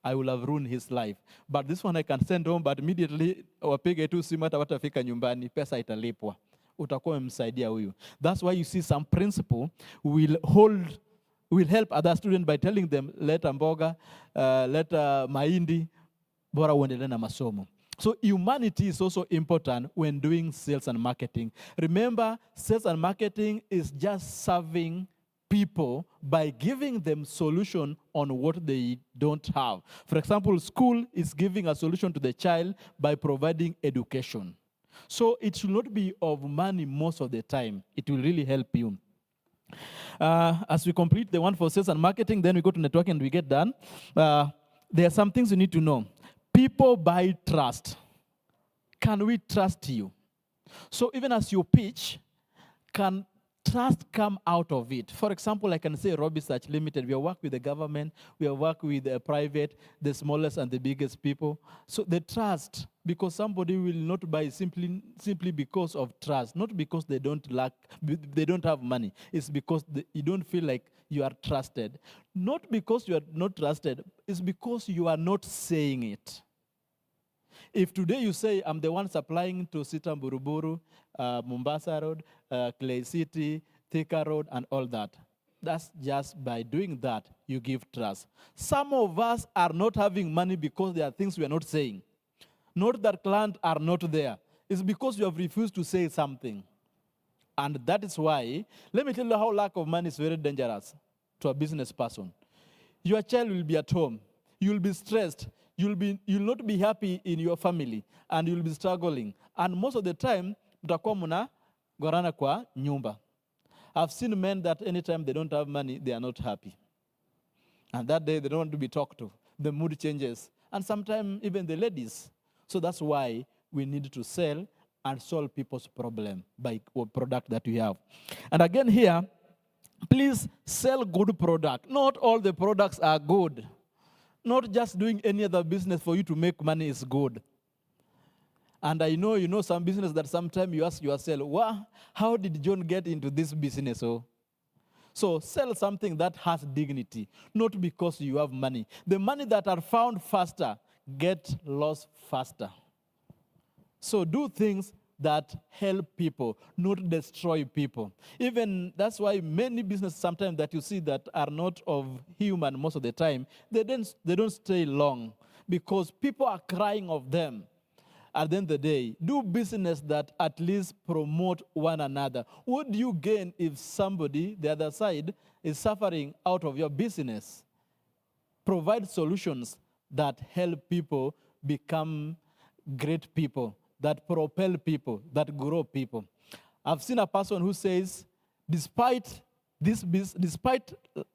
I will have ruined his life. But this one I can send home, but immediately wapige tu simu hata watafika nyumbani, pesa italipwa. Utakuwa umemsaidia huyu. That's why you see some principle will help other students by telling them, leta mboga, leta mahindi, bora uendelee na masomo. So humanity is also important when doing sales and marketing. Remember, sales and marketing is just serving people by giving them solution on what they don't have. For example, school is giving a solution to the child by providing education. So it should not be of money most of the time. It will really help you. As we complete the one for sales and marketing, then we go to networking and we get done. There are some things you need to know. People buy trust. Can we trust you? So even as you pitch, can trust come out of it? For example, I can say Rob Research Limited, we have worked with the government, we have worked with the private, the smallest and the biggest people. So the trust, because somebody will not buy simply because of trust, not because they don't have money. It's because you don't feel like you are trusted. Not because you are not trusted, it's because you are not saying it. If today you say, I'm the one supplying to Sita Buruburu, Mombasa Road, Clay City, Thika Road, and all that. That's just by doing that, you give trust. Some of us are not having money because there are things we are not saying. Not that clients are not there. It's because you have refused to say something. And that is why, let me tell you how lack of money is very dangerous to a business person. Your child will be at home. You'll be stressed. You'll not be happy in your family. And you'll be struggling. And most of the time, mtakuwa muna gorana kwa nyumba. I've seen men that anytime they don't have money, they are not happy. And that day, they don't want to be talked to. The mood changes. And sometimes even the ladies. So that's why we need to sell and solve people's problem by what product that we have. And again here, please sell good product. Not all the products are good. Not just doing any other business for you to make money is good. And I know you know some business that sometimes you ask yourself, wow, how did John get into this business? So sell something that has dignity, not because you have money. The money that are found faster get lost faster. So do things that help people, not destroy people. Even that's why many businesses sometimes that you see that are not of human most of the time, they don't stay long because people are crying of them. At the end of the day, do business that at least promote one another. What do you gain if somebody, the other side, is suffering out of your business? Provide solutions that help people become great people, that propel people, that grow people. I've seen a person who says, despite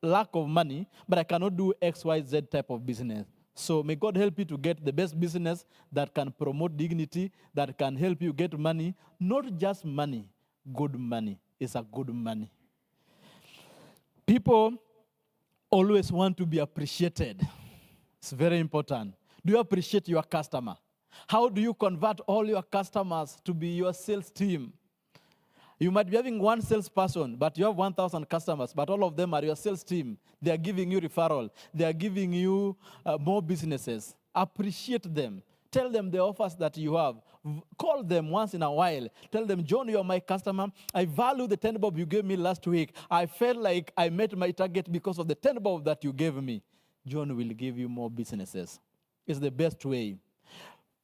lack of money, but I cannot do XYZ type of business. So may God help you to get the best business that can promote dignity, that can help you get money. Not just money, good money. It's a good money. People always want to be appreciated. It's very important. Do you appreciate your customer? How do you convert all your customers to be your sales team? You might be having one salesperson, but you have 1,000 customers, but all of them are your sales team. They are giving you referral. They are giving you more businesses. Appreciate them. Tell them the offers that you have. Call them once in a while. Tell them, John, you are my customer. I value the 10 bob you gave me last week. I felt like I met my target because of the 10 bob that you gave me. John will give you more businesses. It's the best way.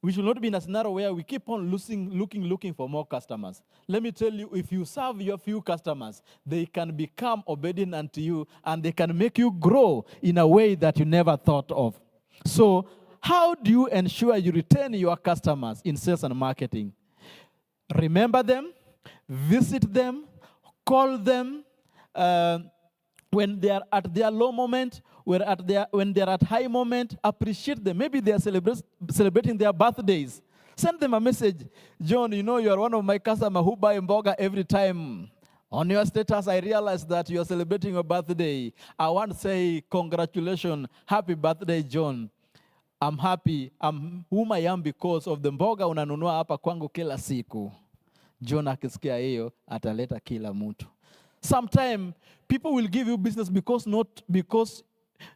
We should not be in a scenario where we keep on looking for more customers. Let me tell you, if you serve your few customers, they can become obedient unto you and they can make you grow in a way that you never thought of. So how do you ensure you retain your customers in sales and marketing? Remember them, visit them, call them, when they are at their low moment, when they are at high moment, appreciate them. Maybe they are celebrating their birthdays. Send them a message. John, you know you are one of my customers who buy mboga every time. On your status, I realized that you are celebrating your birthday. I want to say congratulations. Happy birthday, John. I'm happy. I'm whom I am because of the mboga unanunua hapa kwangu kila siku. John akisikia hiyo, ataleta kila mtu. Sometimes people will give you business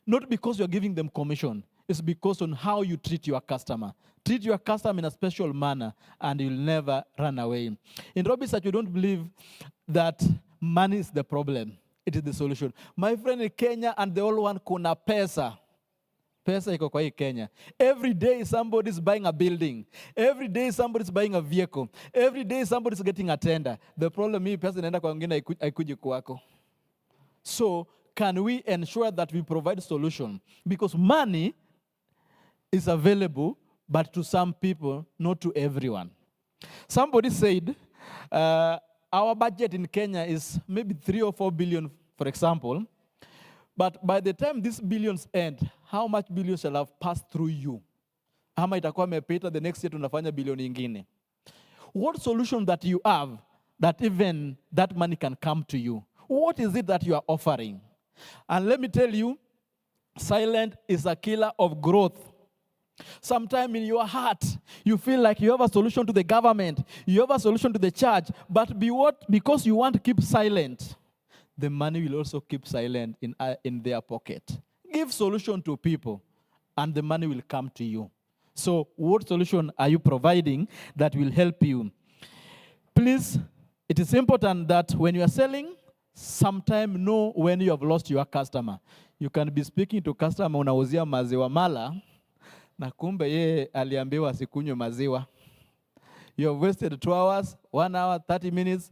not because you're giving them commission. It's because on how you treat your customer. Treat your customer in a special manner and you'll never run away. In Robinson, you don't believe that money is the problem. It is the solution. My friend in Kenya and the old one, kuna pesa. Pesa iko kwa hii Kenya. Every day somebody is buying a building. Every day somebody is buying a vehicle. Every day somebody is getting a tender. The problem is pesa inaenda kwa wengine haikuji kwako. So can we ensure that we provide solution? Because money is available, but to some people, not to everyone. Somebody said, our budget in Kenya is maybe 3 or 4 billion, for example. But by the time these billions end, how much billions shall have passed through you? Ama itakuwa mepita, the next year tunafanya bilioni ingine. What solution that you have that even that money can come to you? What is it that you are offering? And let me tell you, silence is a killer of growth. Sometime in your heart, you feel like you have a solution to the government, you have a solution to the church, but because you want to keep silent, the money will also keep silent in their pocket. Give solution to people, and the money will come to you. So what solution are you providing that will help you? Please, it is important that when you are selling, Sometime know when you have lost your customer. You can be speaking to customer unauzia maziwa mala, na kumbe ye aliambiwa asikunywe maziwa. You have wasted 2 hours, 1 hour, 30 minutes.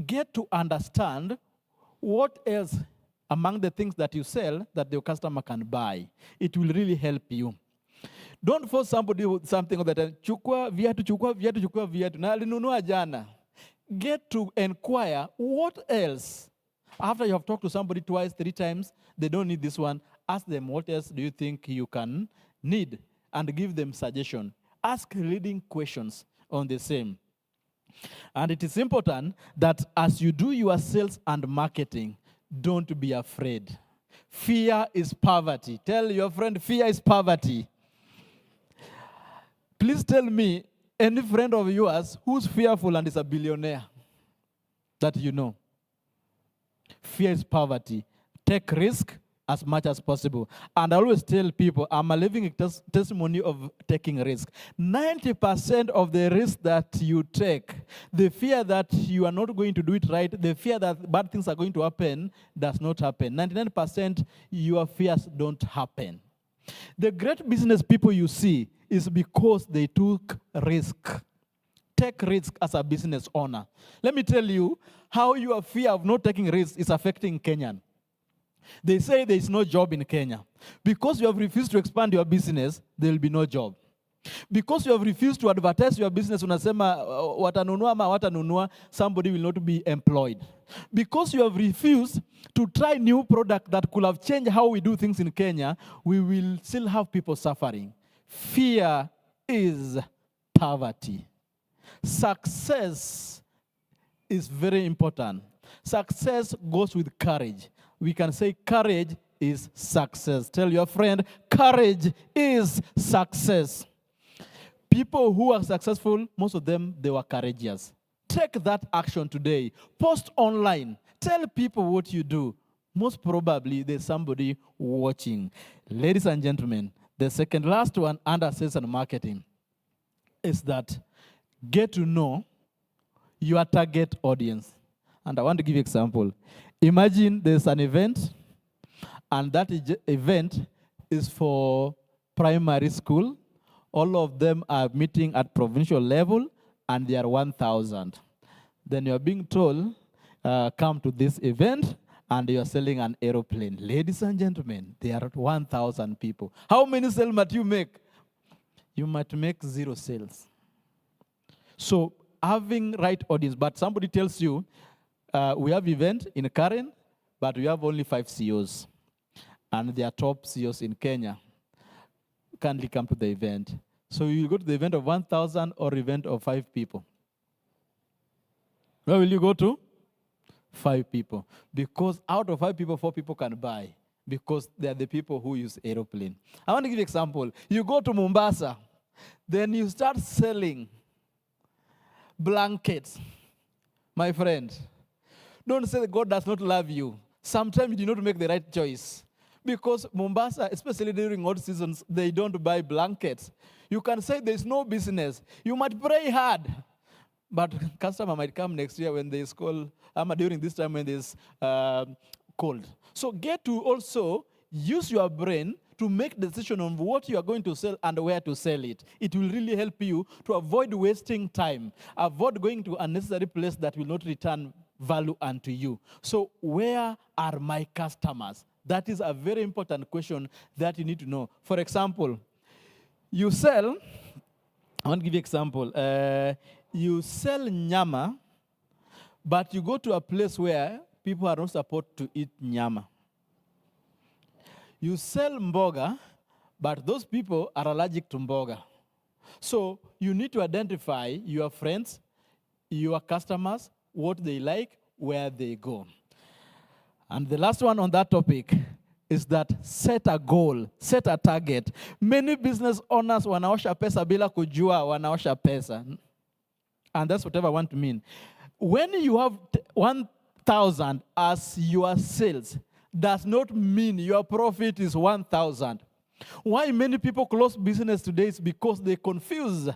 Get to understand what else among the things that you sell that the customer can buy. It will really help you. Don't force somebody with something that chukua viatu, na alinunua jana. Get to inquire what else. After you have talked to somebody twice, 3 times, they don't need this one. Ask them, what else do you think you can need? And give them suggestion. Ask leading questions on the same. And it is important that as you do your sales and marketing, don't be afraid. Fear is poverty. Tell your friend, fear is poverty. Please tell me any friend of yours who's fearful and is a billionaire that you know. Fear is poverty. Take risk as much as possible. And I always tell people, I'm a living testimony of taking risk. 90% of the risk that you take, the fear that you are not going to do it right, the fear that bad things are going to happen, does not happen. 99% your fears don't happen. The great business people you see is because they took risk. Take risk as a business owner. Let me tell you how your fear of not taking risk is affecting Kenyan. They say there is no job in Kenya. Because you have refused to expand your business, there will be no job. Because you have refused to advertise your business, unasema watanunua ama watanunua, somebody will not be employed. Because you have refused to try new product that could have changed how we do things in Kenya, we will still have people suffering. Fear is poverty. Success is very important. Success goes with courage. We can say courage is success. Tell your friend, courage is success. People who are successful, most of them, they were courageous. Take that action today. Post online. Tell people what you do. Most probably, there's somebody watching. Ladies and gentlemen, the second last one under sales and marketing is that get to know your target audience. And I want to give you an example. Imagine there's an event, and that event is for primary school. All of them are meeting at provincial level, and they are 1,000. Then you're being told, come to this event, and you're selling an aeroplane. Ladies and gentlemen, there are 1,000 people. How many sales might you make? You might make 0 sales. So having right audience, but somebody tells you, we have event in Karen, but we have only 5 CEOs. And they are top CEOs in Kenya. Kindly come to the event. So you go to the event of 1,000 or event of 5 people. Where will you go to? 5 people. Because out of 5 people, 4 people can buy. Because they are the people who use aeroplane. I want to give you an example. You go to Mombasa, then you start selling blankets. My friend, don't say that God does not love you. Sometimes you do not make the right choice. Because Mombasa, especially during odd seasons, they don't buy blankets. You can say there's no business. You might pray hard, but customer might come next year when there's cold, during this time when there's cold. So get to also use your brain to make decision on what you are going to sell and where to sell it. It will really help you to avoid wasting time, avoid going to a necessary place that will not return value unto you. So where are my customers? That is a very important question that you need to know. For example, you sell, I want to give you an example. You sell nyama, but you go to a place where people are not supposed to eat nyama. You sell mboga, but those people are allergic to mboga. So you need to identify your friends, your customers, what they like, where they go. And the last one on that topic is that set a goal, set a target. Many business owners wanaosha pesa bila kujua wanaosha pesa. And that's whatever I want to mean. When you have 1,000 as your sales, does not mean your profit is 1,000. Why many people close business today is because they confuse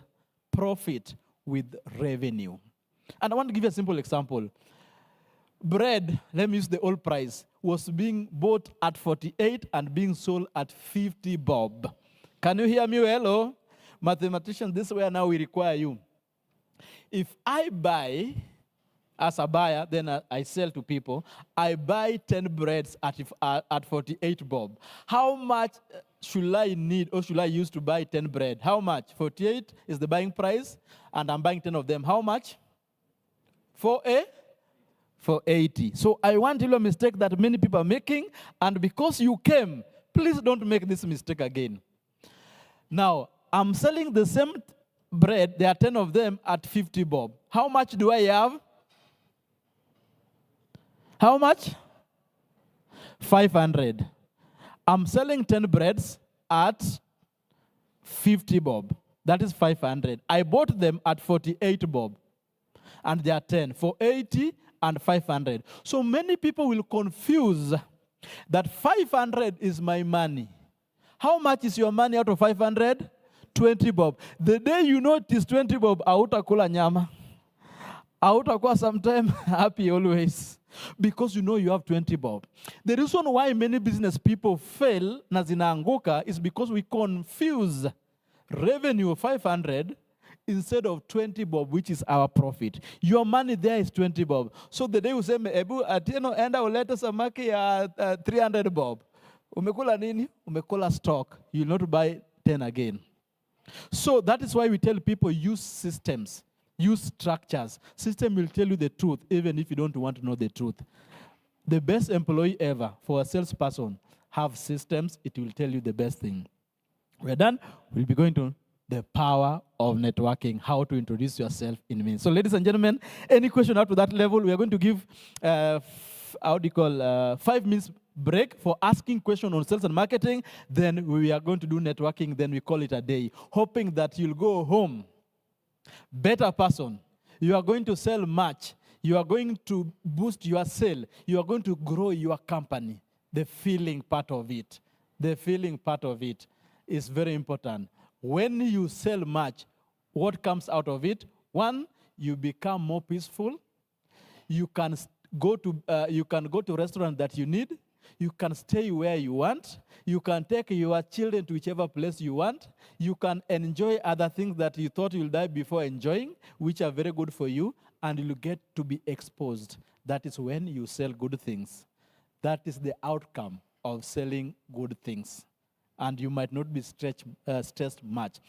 profit with revenue. And I want to give you a simple example. bread, let me use the old price, was being bought at 48 and being sold at 50 bob. Can you hear me well? Oh? Mathematicians, this is where now we require you. If I buy as a buyer, then I sell to people, I buy 10 breads at 48 bob. How much should I need or should I use to buy 10 bread? How much? 48 is the buying price, and I'm buying 10 of them. How much? For 80. So I want to do a mistake that many people are making, and because you came, please don't make this mistake again. Now, I'm selling the same bread, there are 10 of them at 50 bob. How much do I have? How much? 500. I'm selling 10 breads at 50 bob. That is 500. I bought them at 48 bob. And they are 10 for 80 and 500. So many people will confuse that 500 is my money. How much is your money out of 500? 20 bob. The day you know it is 20 bob, autakula nyama. Autakuwa sometime happy always. Because you know you have 20 bob. The reason why many business people fail na zinaanguka is because we confuse revenue of 500 instead of 20 bob, which is our profit. Your money there is 20 bob. So the day you say, Ebu, enda ulete samaki ya 300 bob. Umekula nini? Umekula stock. You will not buy 10 again. So that is why we tell people use systems. Use structures. System will tell you the truth, even if you don't want to know the truth. The best employee ever for a salesperson have systems. It will tell you the best thing. We're done. We'll be going to the power of networking, how to introduce yourself in minutes. So ladies and gentlemen, any question up to that level, we are going to give 5 minutes break for asking questions on sales and marketing. Then we are going to do networking. Then we call it a day, hoping that you'll go home better person. You are going to sell much. You are going to boost your sale. You are going to grow your company. The feeling part of it. The feeling part of it is very important. When you sell much, what comes out of it? One, you become more peaceful. You can go to restaurant that you need. You can stay where you want. You can take your children to whichever place you want. You can enjoy other things that you thought you'll die before enjoying, which are very good for you, and you'll get to be exposed. That is when you sell good things. That is the outcome of selling good things. And you might not be stressed much.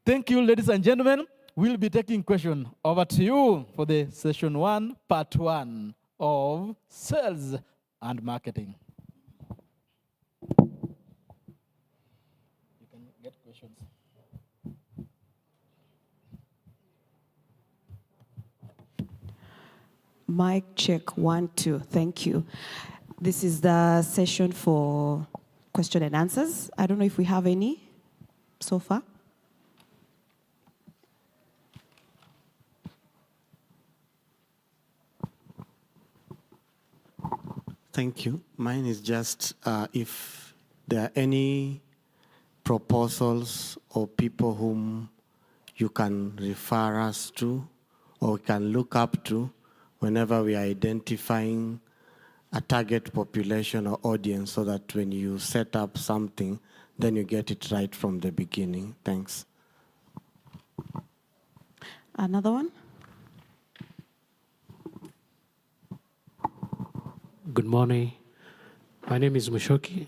Thank you, ladies and gentlemen. We'll be taking questions. Over to you for the session 1, part 1 of sales and marketing. You can get questions. Mic check 1, 2. Thank you. This is the session for question and answers. I don't know if we have any so far. Thank you. Mine is just if there are any proposals or people whom you can refer us to or can look up to whenever we are identifying a target population or audience, so that when you set up something, then you get it right from the beginning. Thanks. Another one? Good morning. My name is Mushoki.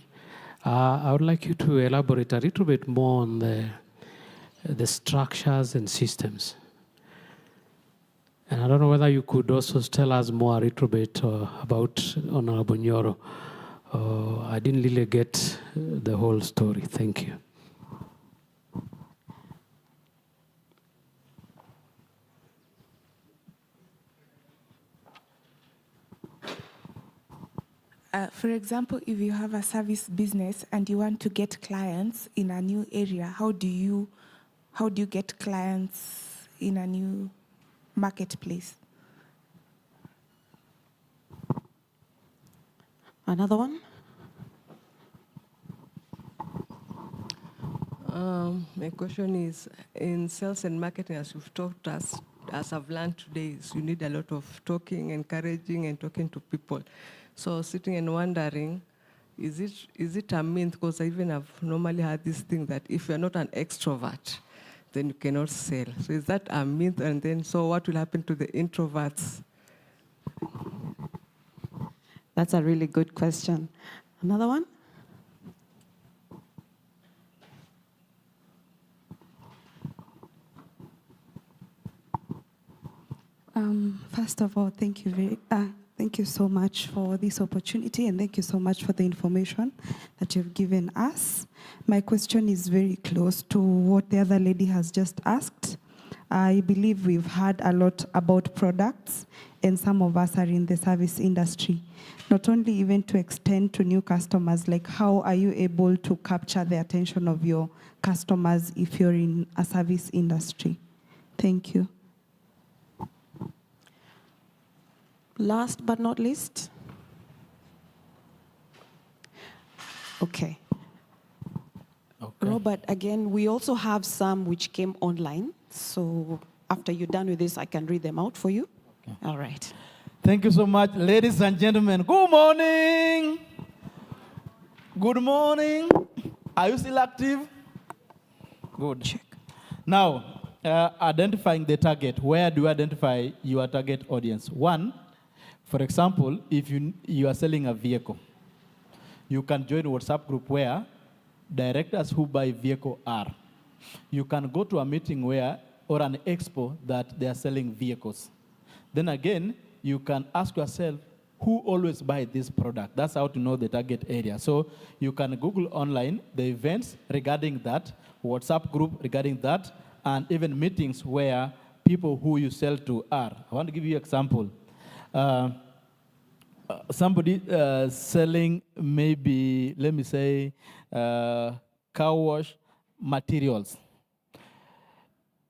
I would like you to elaborate a little bit more on the structures and systems. And I don't know whether you could also tell us more a little bit about Honorable Nyoro. I didn't really get the whole story. Thank you. For example, if you have a service business and you want to get clients in a new area, how do you get clients in a new marketplace? Another one? My question is, in sales and marketing, as you've taught us, as I've learned today, is you need a lot of talking, encouraging, and talking to people. So sitting and wondering, is it a myth? Because I even have normally had this thing that if you're not an extrovert, then you cannot sell. So is that a myth? And then, so what will happen to the introverts? That's a really good question. Another one? First of all, thank you so much for this opportunity, and thank you so much for the information that you've given us. My question is very close to what the other lady has just asked. I believe we've heard a lot about products, and some of us are in the service industry. Not only even to extend to new customers, like how are you able to capture the attention of your customers if you're in a service industry? Thank you. Last but not least. Okay. Robert, again, we also have some which came online. So after you're done with this, I can read them out for you. Okay. All right. Thank you so much, ladies and gentlemen. Good morning. Good morning. Are you still active? Good. Check. Now, identifying the target. Where do you identify your target audience? One, for example, if you are selling a vehicle, you can join a WhatsApp group where directors who buy vehicle are. You can go to a meeting where, or an expo that they are selling vehicles. Then again, you can ask yourself, who always buy this product? That's how to know the target area. So you can Google online the events regarding that, WhatsApp group regarding that, and even meetings where people who you sell to are. I want to give you an example. Somebody selling maybe, let me say, car wash materials.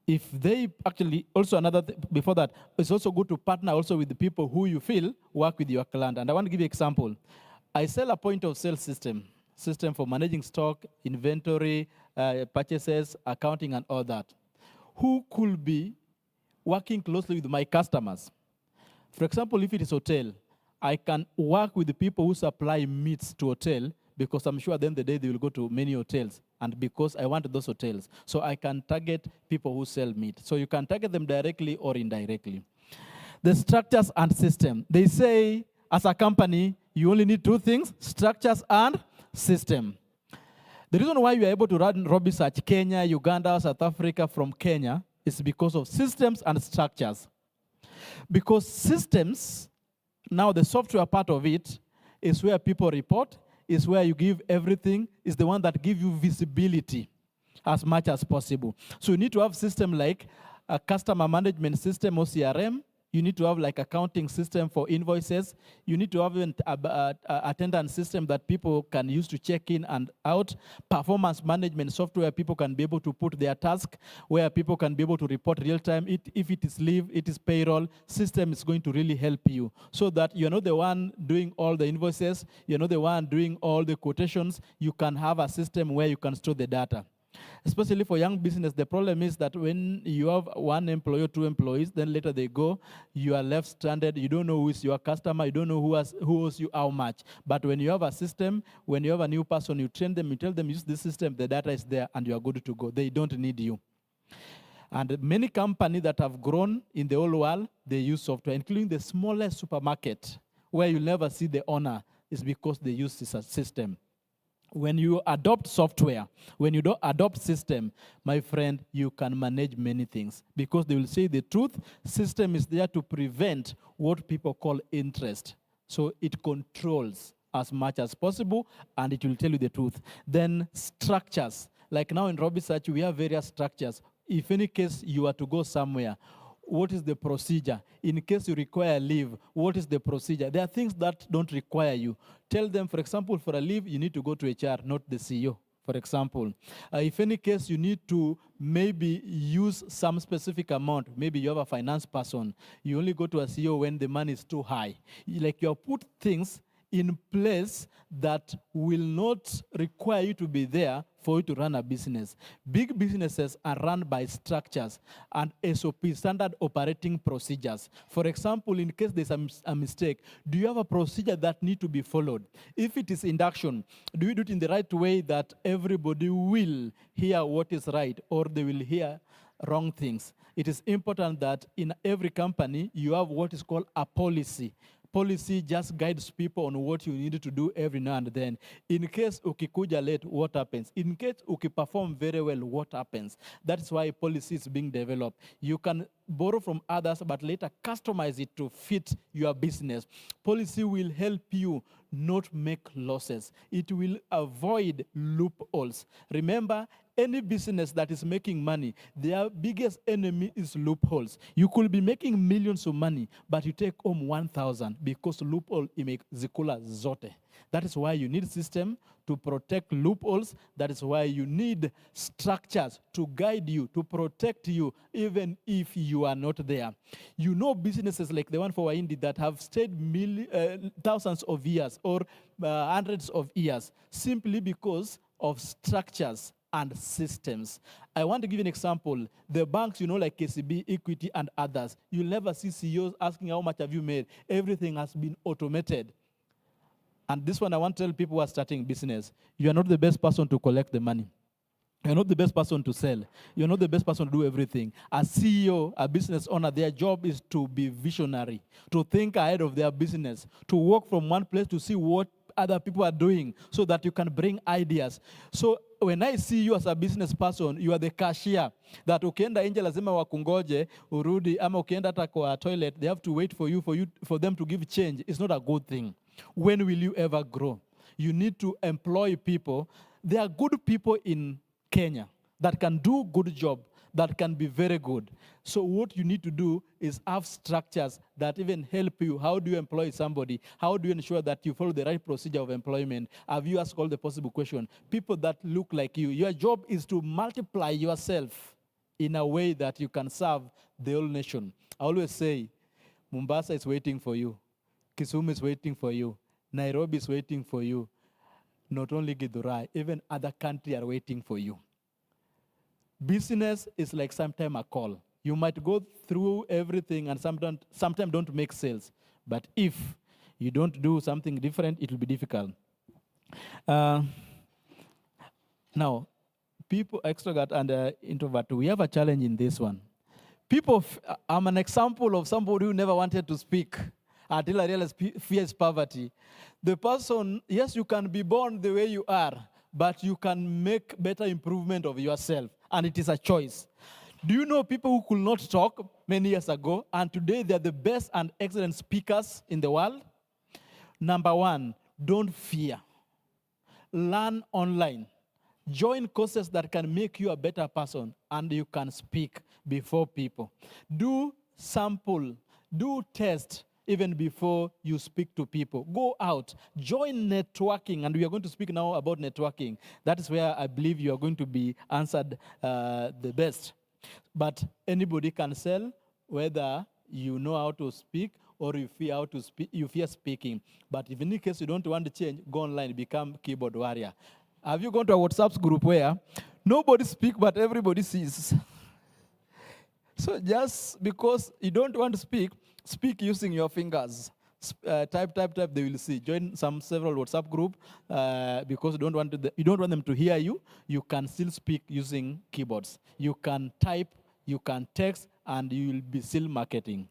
If they actually, also another, before that, it's also good to partner also with the people who you feel work with your client. And I want to give you an example. I sell a point of sale system for managing stock, inventory, purchases, accounting, and all that. Who could be working closely with my customers? For example, if it is hotel, I can work with the people who supply meats to hotel, because I'm sure at the end of the day they will go to many hotels, and because I want those hotels. So I can target people who sell meat. So you can target them directly or indirectly. The structures and system. They say, as a company, you only need two things, structures and system. The reason why you are able to run Robisearch Kenya, Uganda, South Africa from Kenya is because of systems and structures. Because systems, now the software part of it, is where people report, is where you give everything, is the one that gives you visibility as much as possible. So you need to have system like a customer management system or CRM. You need to have like accounting system for invoices. You need to have an attendance system that people can use to check in and out. Performance management software, people can be able to put their task, where people can be able to report real time. If it is leave, it is payroll, system is going to really help you so that you're not the one doing all the invoices, you're not the one doing all the quotations. You can have a system where you can store the data. Especially for young business, the problem is that when you have one employee or two employees, then later they go, you are left stranded, you don't know who is your customer, you don't know who owes you how much. But when you have a system, when you have a new person, you train them, you tell them use this system, the data is there, and you are good to go. They don't need you. And many companies that have grown in the whole world, they use software, including the smallest supermarket, where you'll never see the owner, is because they use this system. When you adopt software, when you don't adopt system, my friend, you can manage many things. Because they will say the truth, system is there to prevent what people call interest. So it controls as much as possible, and it will tell you the truth. Then structures. Like now in Robisearch, we have various structures. If any case you are to go somewhere, what is the procedure? In case you require leave, what is the procedure? There are things that don't require you. Tell them, for example, for a leave, you need to go to HR, not the CEO, for example. If any case you need to maybe use some specific amount, maybe you have a finance person, you only go to a CEO when the money is too high. Like you have put things in place that will not require you to be there for you to run a business. Big businesses are run by structures and SOP, standard operating procedures. For example, in case there's a mistake, do you have a procedure that needs to be followed? If it is induction, do you do it in the right way that everybody will hear what is right or they will hear wrong things? It is important that in every company, you have what is called a policy. Policy just guides people on what you need to do every now and then. In case ukikuja late, what happens? In case ukiperform very well, what happens? That's why policy is being developed. You can borrow from others, but later customize it to fit your business. Policy will help you not make losses. It will avoid loopholes. Remember, any business that is making money, their biggest enemy is loopholes. You could be making millions of money, but you take home 1,000 because loophole imezikula zote. That is why you need system to protect loopholes. That is why you need structures to guide you, to protect you, even if you are not there. You know businesses like the one for Waindi that have stayed thousands of years or hundreds of years simply because of structures and systems. I want to give you an example. The banks, you know, like KCB, Equity, and others, you'll never see CEOs asking how much have you made. Everything has been automated. And this one, I want to tell people who are starting business, you are not the best person to collect the money. You're not the best person to sell. You're not the best person to do everything. A CEO, a business owner, their job is to be visionary, to think ahead of their business, to walk from one place to see what other people are doing so that you can bring ideas. So when I see you as a business person, you are the cashier. That ukienda nje lazima wakungoje, urudi, ama ukienda hata kwa toilet, they have to wait for them to give change. It's not a good thing. When will you ever grow? You need to employ people. There are good people in Kenya that can do good job, that can be very good. So what you need to do is have structures that even help you. How do you employ somebody? How do you ensure that you follow the right procedure of employment? Have you asked all the possible questions? People that look like you. Your job is to multiply yourself in a way that you can serve the whole nation. I always say, Mombasa is waiting for you. Kisumu is waiting for you. Nairobi is waiting for you. Not only Githurai, even other countries are waiting for you. Business is like sometimes a call. You might go through everything and sometimes don't make sales. But if you don't do something different, it will be difficult. Now, people, extrovert and introvert, we have a challenge in this one. People, I'm an example of somebody who never wanted to speak until I realized fear is poverty. The person, yes, you can be born the way you are, but you can make better improvement of yourself, and it is a choice. Do you know people who could not talk many years ago, and today they're the best and excellent speakers in the world? Number one, don't fear. Learn online. Join courses that can make you a better person, and you can speak before people. Do sample, do test, even before you speak to people. Go out, join networking, and we are going to speak now about networking. That is where I believe you are going to be answered the best. But anybody can sell, whether you know how to speak or you fear how to speak, you fear speaking. But if in case you don't want to change, go online, become keyboard warrior. Have you gone to a WhatsApp group where nobody speaks but everybody sees? So just because you don't want to speak, speak using your fingers. Type, they will see. Join several WhatsApp group because you don't want them to hear you. You can still speak using keyboards. You can type, you can text, and you will be still marketing.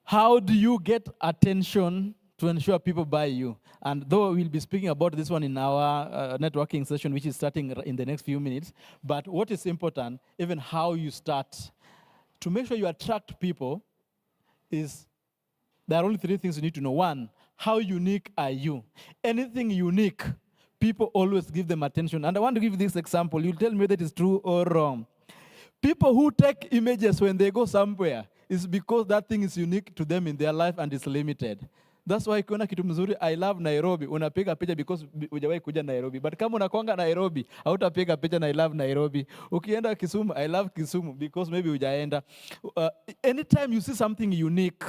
How do you get attention to ensure people buy you? And though we'll be speaking about this one in our networking session, which is starting in the next few minutes, but what is important, even how you start, to make sure you attract people, is there are only three things you need to know. One, how unique are you? Anything unique, people always give them attention. And I want to give you this example. You'll tell me whether it is true or wrong. People who take images when they go somewhere is because that thing is unique to them in their life and is limited. That's why kuna kitu mzuri, I love Nairobi. Unapiga picha because hujawahi kuja Nairobi. But kama unakwanga Nairobi, hautapiga picha na I love Nairobi. Ukienda Kisumu, I love Kisumu because maybe hujaenda. Anytime you see something unique,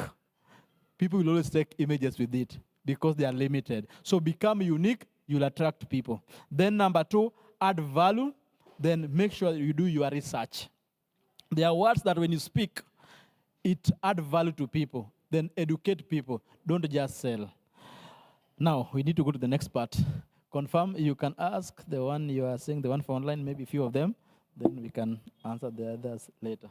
people will always take images with it because they are limited. So become unique, you'll attract people. Then number 2, add value. Then make sure you do your research. There are words that when you speak, it add value to people. Then educate people. Don't just sell. Now, we need to go to the next part. Confirm, you can ask the one you are saying, the one for online, maybe a few of them. Then we can answer the others later.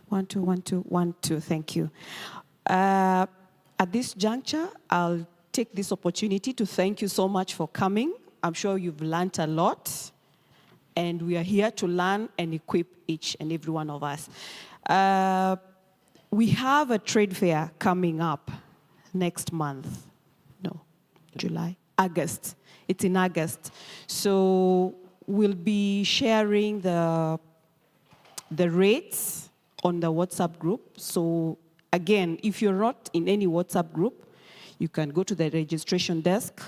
One, two, one, two, one, two. Thank you. At this juncture, I'll take this opportunity to thank you so much for coming. I'm sure you've learned a lot, and we are here to learn and equip each and every one of us. We have a trade fair coming up next month. No, July, August. It's in August. So we'll be sharing the rates on the WhatsApp group. So again, if you're not in any WhatsApp group, you can go to the registration desk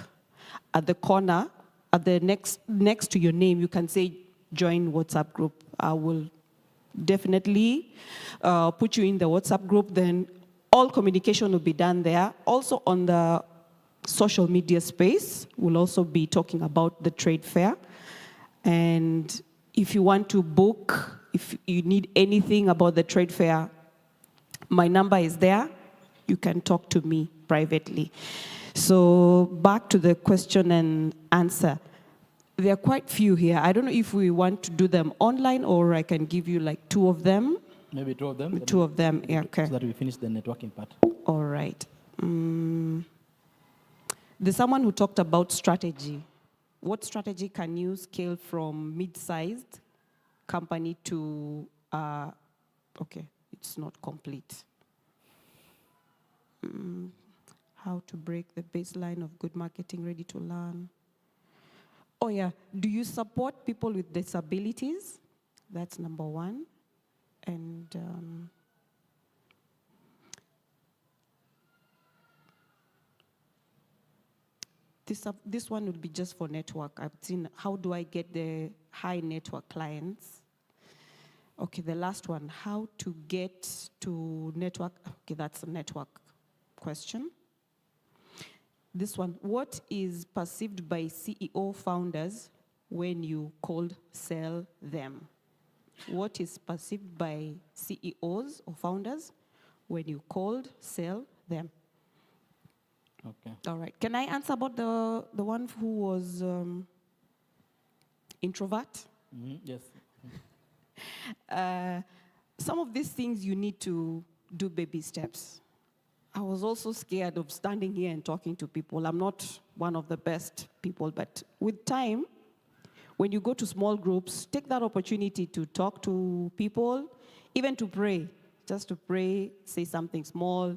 at the corner, at the next to your name, you can say join WhatsApp group. I will definitely put you in the WhatsApp group, then all communication will be done there. Also on the social media space, we'll also be talking about the trade fair. And if you want to book, if you need anything about the trade fair, my number is there. You can talk to me privately. So back to the question and answer. There are quite few here. I don't know if we want to do them online or I can give you like 2 of them. Maybe 2 of them. 2 of them, yeah, okay. So that we finish the networking part. All right. There's someone who talked about strategy. What strategy can you scale from mid-sized company to, okay, it's not complete. How to break the baseline of good marketing, ready to learn. Oh yeah, do you support people with disabilities? That's number 1. And this one would be just for network. I've seen how do I get the high network clients? Okay, the last one, how to get to network. Okay, that's a network question. This one, what is perceived by CEO founders when you cold sell them? What is perceived by CEOs or founders when you cold sell them? Okay. All right. Can I answer about the one who was introvert? Yes. Some of these things you need to do baby steps. I was also scared of standing here and talking to people. I'm not one of the best people, but with time, when you go to small groups, take that opportunity to talk to people, even to pray. Just to pray, say something small,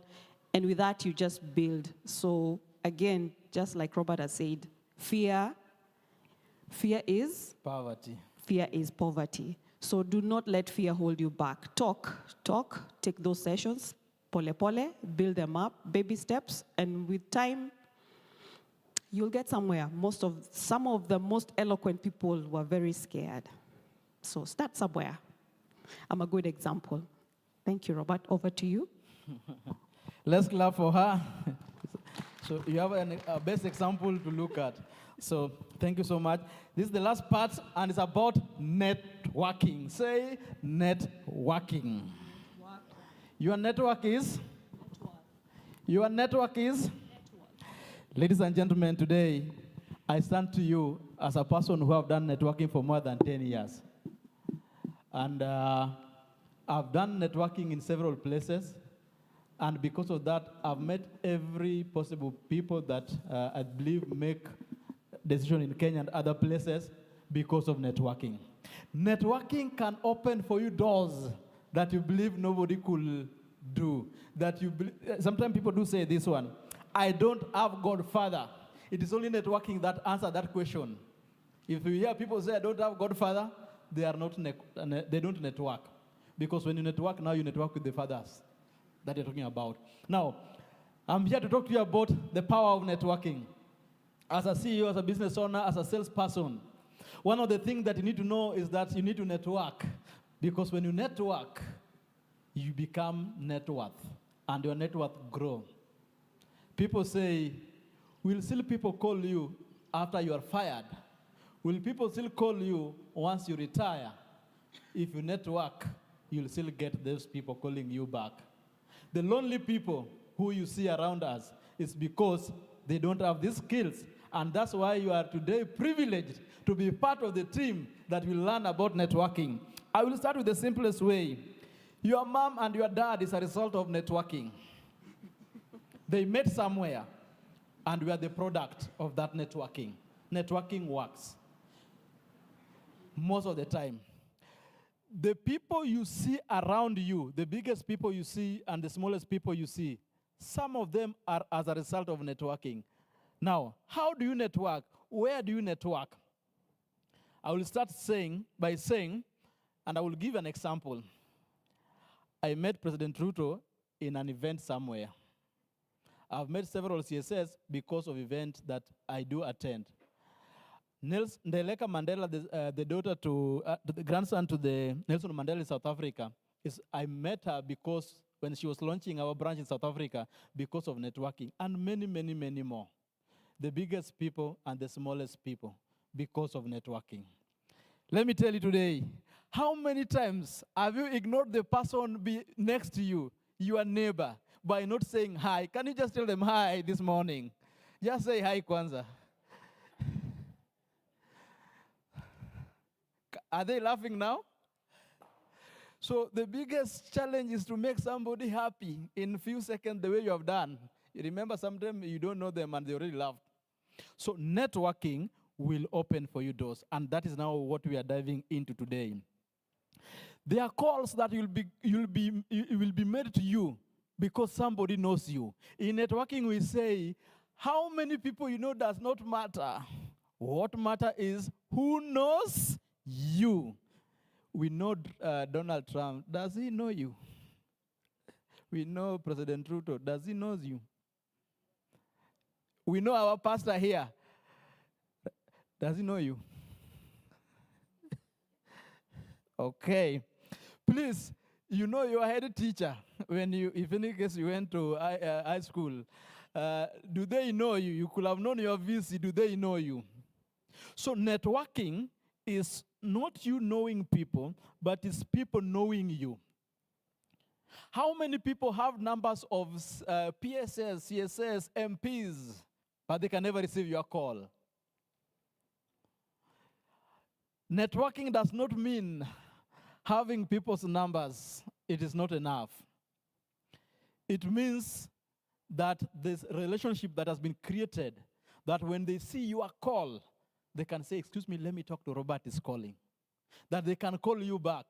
and with that, you just build. So again, just like Robert has said, fear is? Poverty. Fear is poverty. So do not let fear hold you back. Talk, take those sessions, pole, build them up, baby steps, and with time, you'll get somewhere. Some of the most eloquent people were very scared. So start somewhere. I'm a good example. Thank you, Robert. Over to you. Let's clap for her. So you have a best example to look at. So thank you so much. This is the last part, and it's about networking. Say networking. Your network is? Your network is? Ladies and gentlemen, today, I stand to you as a person who have done networking for more than 10 years. And I've done networking in several places. And because of that, I've met every possible people that I believe make decisions in Kenya and other places because of networking. Networking can open for you doors that you believe nobody could do. Sometimes people do say this one, I don't have Godfather. It is only networking that answers that question. If you hear people say, I don't have Godfather, they don't network. Because when you network, now you network with the fathers that you're talking about. Now, I'm here to talk to you about the power of networking. As a CEO, as a business owner, as a salesperson, One of the things that you need to know is that you need to network. Because when you network, you become net worth. And your net worth grow. People say, will still people call you after you are fired? Will people still call you once you retire? If you network, you'll still get those people calling you back. The lonely people who you see around us is because they don't have these skills. And that's why you are today privileged to be part of the team that will learn about networking. I will start with the simplest way. Your mom and your dad is a result of networking. They met somewhere, and we are the product of that networking. Networking works most of the time. The people you see around you, the biggest people you see and the smallest people you see, some of them are as a result of networking. Now, how do you network? Where do you network? I will start by saying, and I will give an example. I met President Ruto in an event somewhere. I've met several CSS because of events that I do attend. Ndeleka Mandela, the grandson to the Nelson Mandela in South Africa, I met her because when she was launching our branch in South Africa because of networking, and many, many, many more. The biggest people and the smallest people because of networking. Let me tell you today, how many times have you ignored the person next to you, your neighbor, by not saying hi? Can you just tell them hi this morning? Just say hi, Kwanzaa. Are they laughing now? So the biggest challenge is to make somebody happy in a few seconds the way you have done. You remember sometimes you don't know them and they already laughed. So networking will open for you doors, and that is now what we are diving into today. There are calls that will be made to you because somebody knows you. In networking, we say, how many people you know does not matter. What matters is who knows you. We know Donald Trump. Does he know you? We know President Ruto. Does he know you? We know our pastor here. Does he know you? Okay. Please, you know your head teacher when if in any case you went to high school. Do they know you? You could have known your VC. Do they know you? So networking is not you knowing people, but it's people knowing you. How many people have numbers of PSS, CSS, MPs, but they can never receive your call? Networking does not mean having people's numbers. It is not enough. It means that this relationship that has been created, that when they see your call, they can say, excuse me, let me talk to Robert is calling. That they can call you back.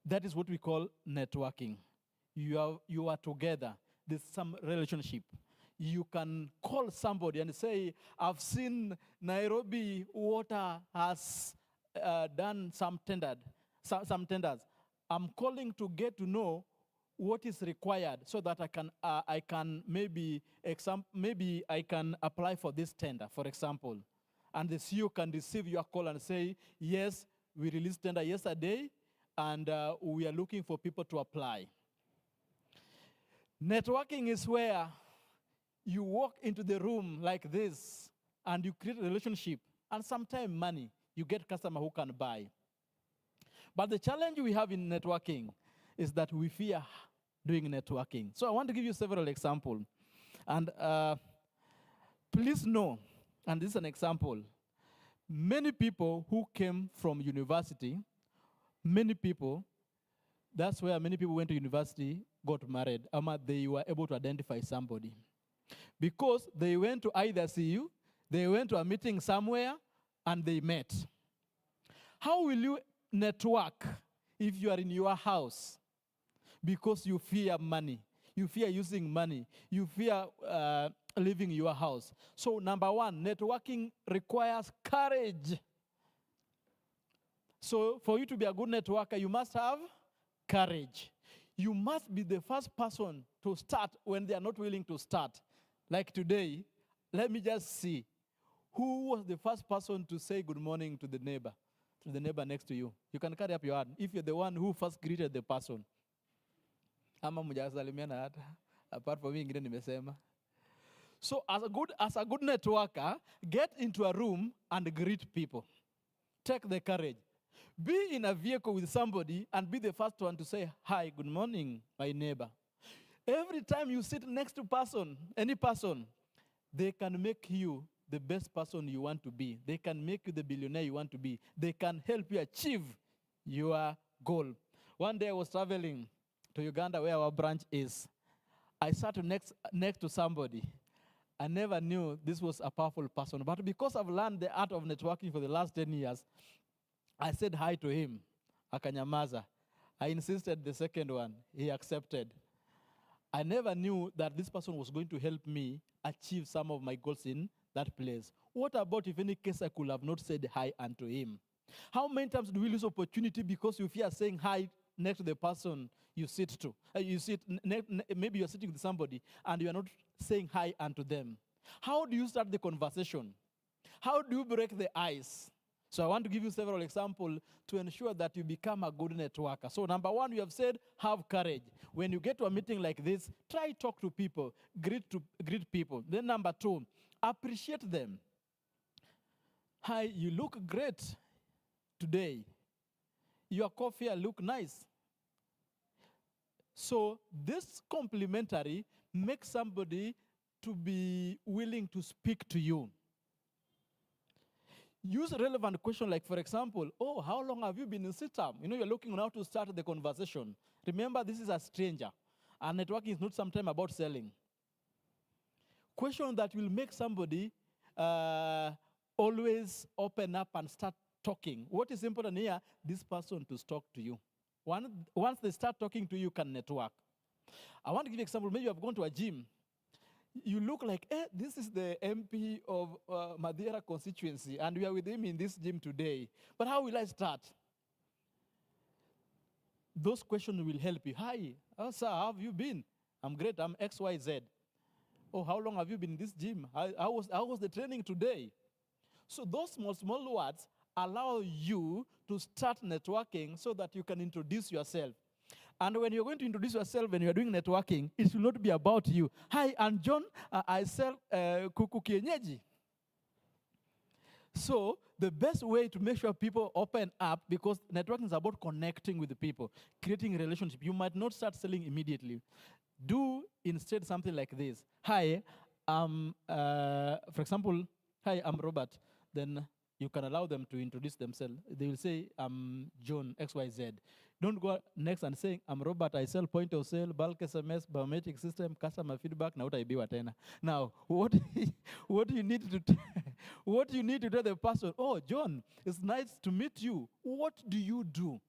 That is what we call networking. You are together. There's some relationship. You can call somebody and say, I've seen Nairobi Water has done some tenders. I'm calling to get to know what is required so that I can maybe I can apply for this tender, for example. And the CEO can receive your call and say, yes, we released tender yesterday, and we are looking for people to apply. Networking is where you walk into the room like this, and you create a relationship, and sometimes money. You get customer who can buy. But the challenge we have in networking is that we fear doing networking. So I want to give you several examples. And please know, and this is an example, many people who came from university, many people, that's where many people went to university, got married, they were able to identify somebody. Because they went to either CU, they went to a meeting somewhere, and they met. How will you network if you are in your house? Because you fear money. You fear using money. You fear leaving your house. So number one, networking requires courage. So for you to be a good networker, you must have courage. You must be the first person to start when they are not willing to start. Like today, let me just see. Who was the first person to say good morning to the neighbor next to you? You can carry up your hand if you're the one who first greeted the person. Ama mjasalimiana hata. Apart from me, ingine nimesema. So as a good networker, get into a room and greet people. Take the courage. Be in a vehicle with somebody and be the first one to say, hi, good morning, my neighbor. Every time you sit next to any person, they can make you the best person you want to be. They can make you the billionaire you want to be. They can help you achieve your goal. One day I was traveling to Uganda where our branch is. I sat next to somebody. I never knew this was a powerful person. But because I've learned the art of networking for the last 10 years, I said hi to him, akanyamaza. I insisted the second one, he accepted. I never knew that this person was going to help me achieve some of my goals in that place. What about if any case I could have not said hi unto him? How many times do we lose opportunity because you fear saying hi next to the person you sit to? Maybe you're sitting with somebody and you are not saying hi unto them. How do you start the conversation? How do you break the ice? So I want to give you several examples to ensure that you become a good networker. So number one, we have said, have courage. When you get to a meeting like this, try talk to people, greet people. Then number two, appreciate them. Hi, you look great today. Your coffee look nice. So this complimentary makes somebody to be willing to speak to you. Use a relevant question like, for example, oh, how long have you been in CITAM? You're looking on how to start the conversation. Remember, this is a stranger. And networking is not sometimes about selling. Question that will make somebody always open up and start talking. What is important here? This person to talk to you. Once they start talking to you, you can network. I want to give you an example. Maybe you have gone to a gym. You look like, this is the MP of Madeira constituency, and we are with him in this gym today. But how will I start? Those questions will help you. Hi, sir, how have you been? I'm great, I'm XYZ. Oh, how long have you been in this gym? How was the training today? So those small words allow you to start networking so that you can introduce yourself. And when you're going to introduce yourself when you're doing networking, it should not be about you. Hi, I'm John. I sell kuku kienyeji. So the best way to make sure people open up, because networking is about connecting with the people, creating a relationship. You might not start selling immediately. Do instead something like this. Hi, for example, hi, I'm Robert. Then you can allow them to introduce themselves. They will say, I'm John, XYZ. Don't go next and say, I'm Robert, I sell point of sale, bulk SMS, biometric system, customer feedback, na utaibiwa tena. Now, what do you need to what do you need to tell the person? Oh, John, it's nice to meet you. What do you do?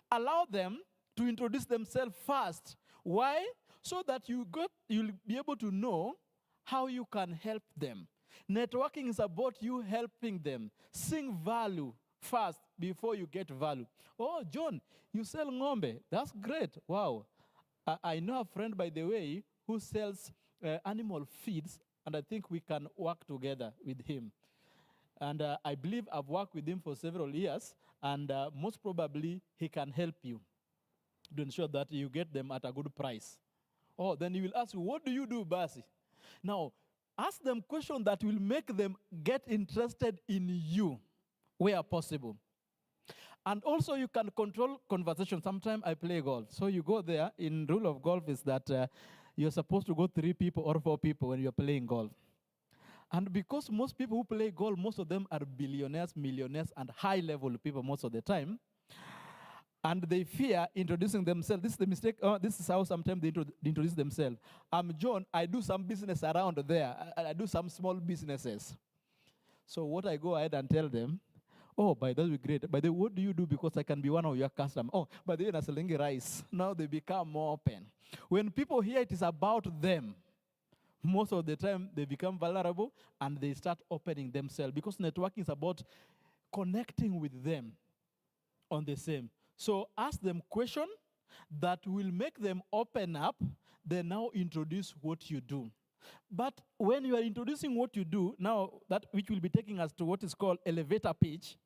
Allow them to introduce themselves first. Why? So that you'll be able to know how you can help them. Networking is about you helping them. Seeing value first before you get value. Oh, John, you sell ng'ombe. That's great. Wow. I know a friend, by the way, who sells animal feeds, and I think we can work together with him. And I believe I've worked with him for several years, and most probably he can help you to ensure that you get them at a good price. Oh, then he will ask you, what do you do, Basi? Now, ask them questions that will make them get interested in you where possible. And also you can control conversation. Sometimes I play golf. So you go there. In rule of golf is that you're supposed to go 3 people or 4 people when you're playing golf. And because most people who play golf, most of them are billionaires, millionaires, and high-level people most of the time. And they fear introducing themselves. This is the mistake. This is how sometimes they introduce themselves. I'm John. I do some business around there. I do some small businesses. So what I go ahead and tell them, oh, by that would be great. By the way, what do you do? Because I can be one of your customers. Oh, by the way, I'm selling rice. Now they become more open. When people hear it is about them, most of the time they become vulnerable and they start opening themselves, because networking is about connecting with them on the same. So ask them questions that will make them open up, then now introduce what you do. But when you are introducing what you do, now that which will be taking us to what is called elevator pitch,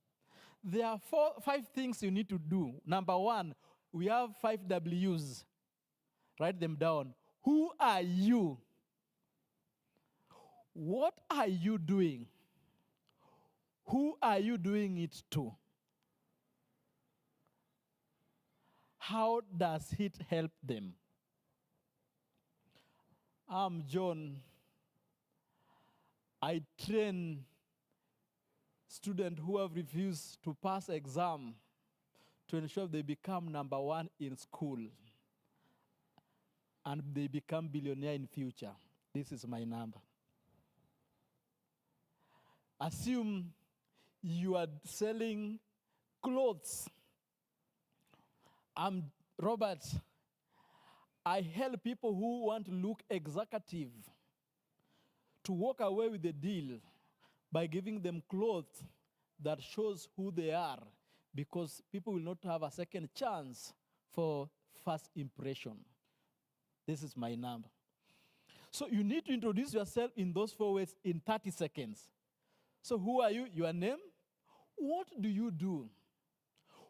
there are 5 things you need to do. Number 1, we have 5 W's. Write them down. Who are you? What are you doing? Who are you doing it to? How does it help them? I'm John. I train students who have refused to pass exam to ensure they become number 1 in school and they become billionaire in future. This is my number. Assume you are selling clothes. I'm Robert. I help people who want to look executive to walk away with the deal by giving them clothes that shows who they are, because people will not have a second chance for first impression. This is my number. So you need to introduce yourself in those 4 ways in 30 seconds. So who are you? Your name? What do you do?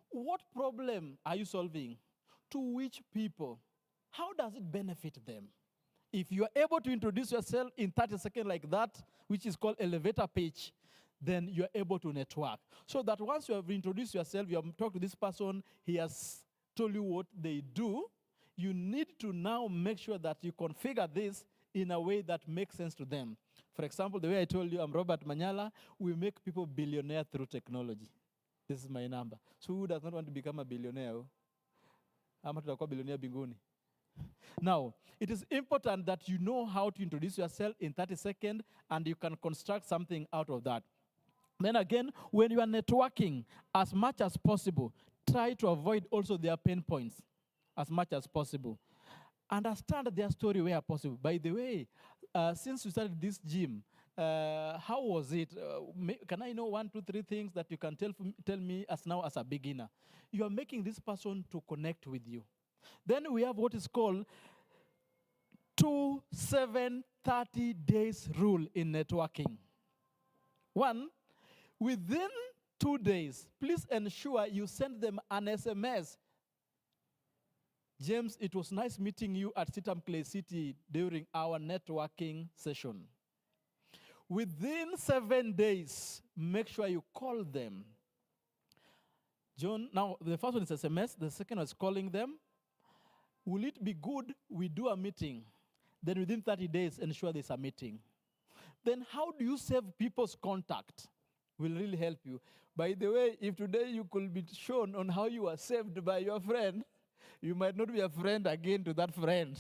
What problem are you solving? To which people? How does it benefit them? If you are able to introduce yourself in 30 seconds like that, which is called elevator pitch, then you are able to network. So that once you have introduced yourself, you have talked to this person, he has told you what they do, you need to now make sure that you configure this in a way that makes sense to them. For example, the way I told you, I'm Robert Manyala, we make people billionaire through technology. This is my number. So who does not want to become a billionaire? Ama tutakuwa billionaire binguni. Now, it is important that you know how to introduce yourself in 30 seconds and you can construct something out of that. Then again, when you are networking, as much as possible, try to avoid also their pain points as much as possible. Understand their story where possible. By the way, since you started this gym, how was it? Can I know 1, 2, 3 things that you can tell me as now as a beginner? You are making this person to connect with you. Then we have what is called 2-7-30 days rule in networking. 1, within 2 days, please ensure you send them an SMS. James, it was nice meeting you at Sitam Clay City during our networking session. Within 7 days, make sure you call them. John, now the first one is SMS, the second one is calling them. Will it be good we do a meeting? Then within 30 days, ensure there's a meeting. Then how do you save people's contact? Will really help you. By the way, if today you could be shown on how you are saved by your friend, you might not be a friend again to that friend.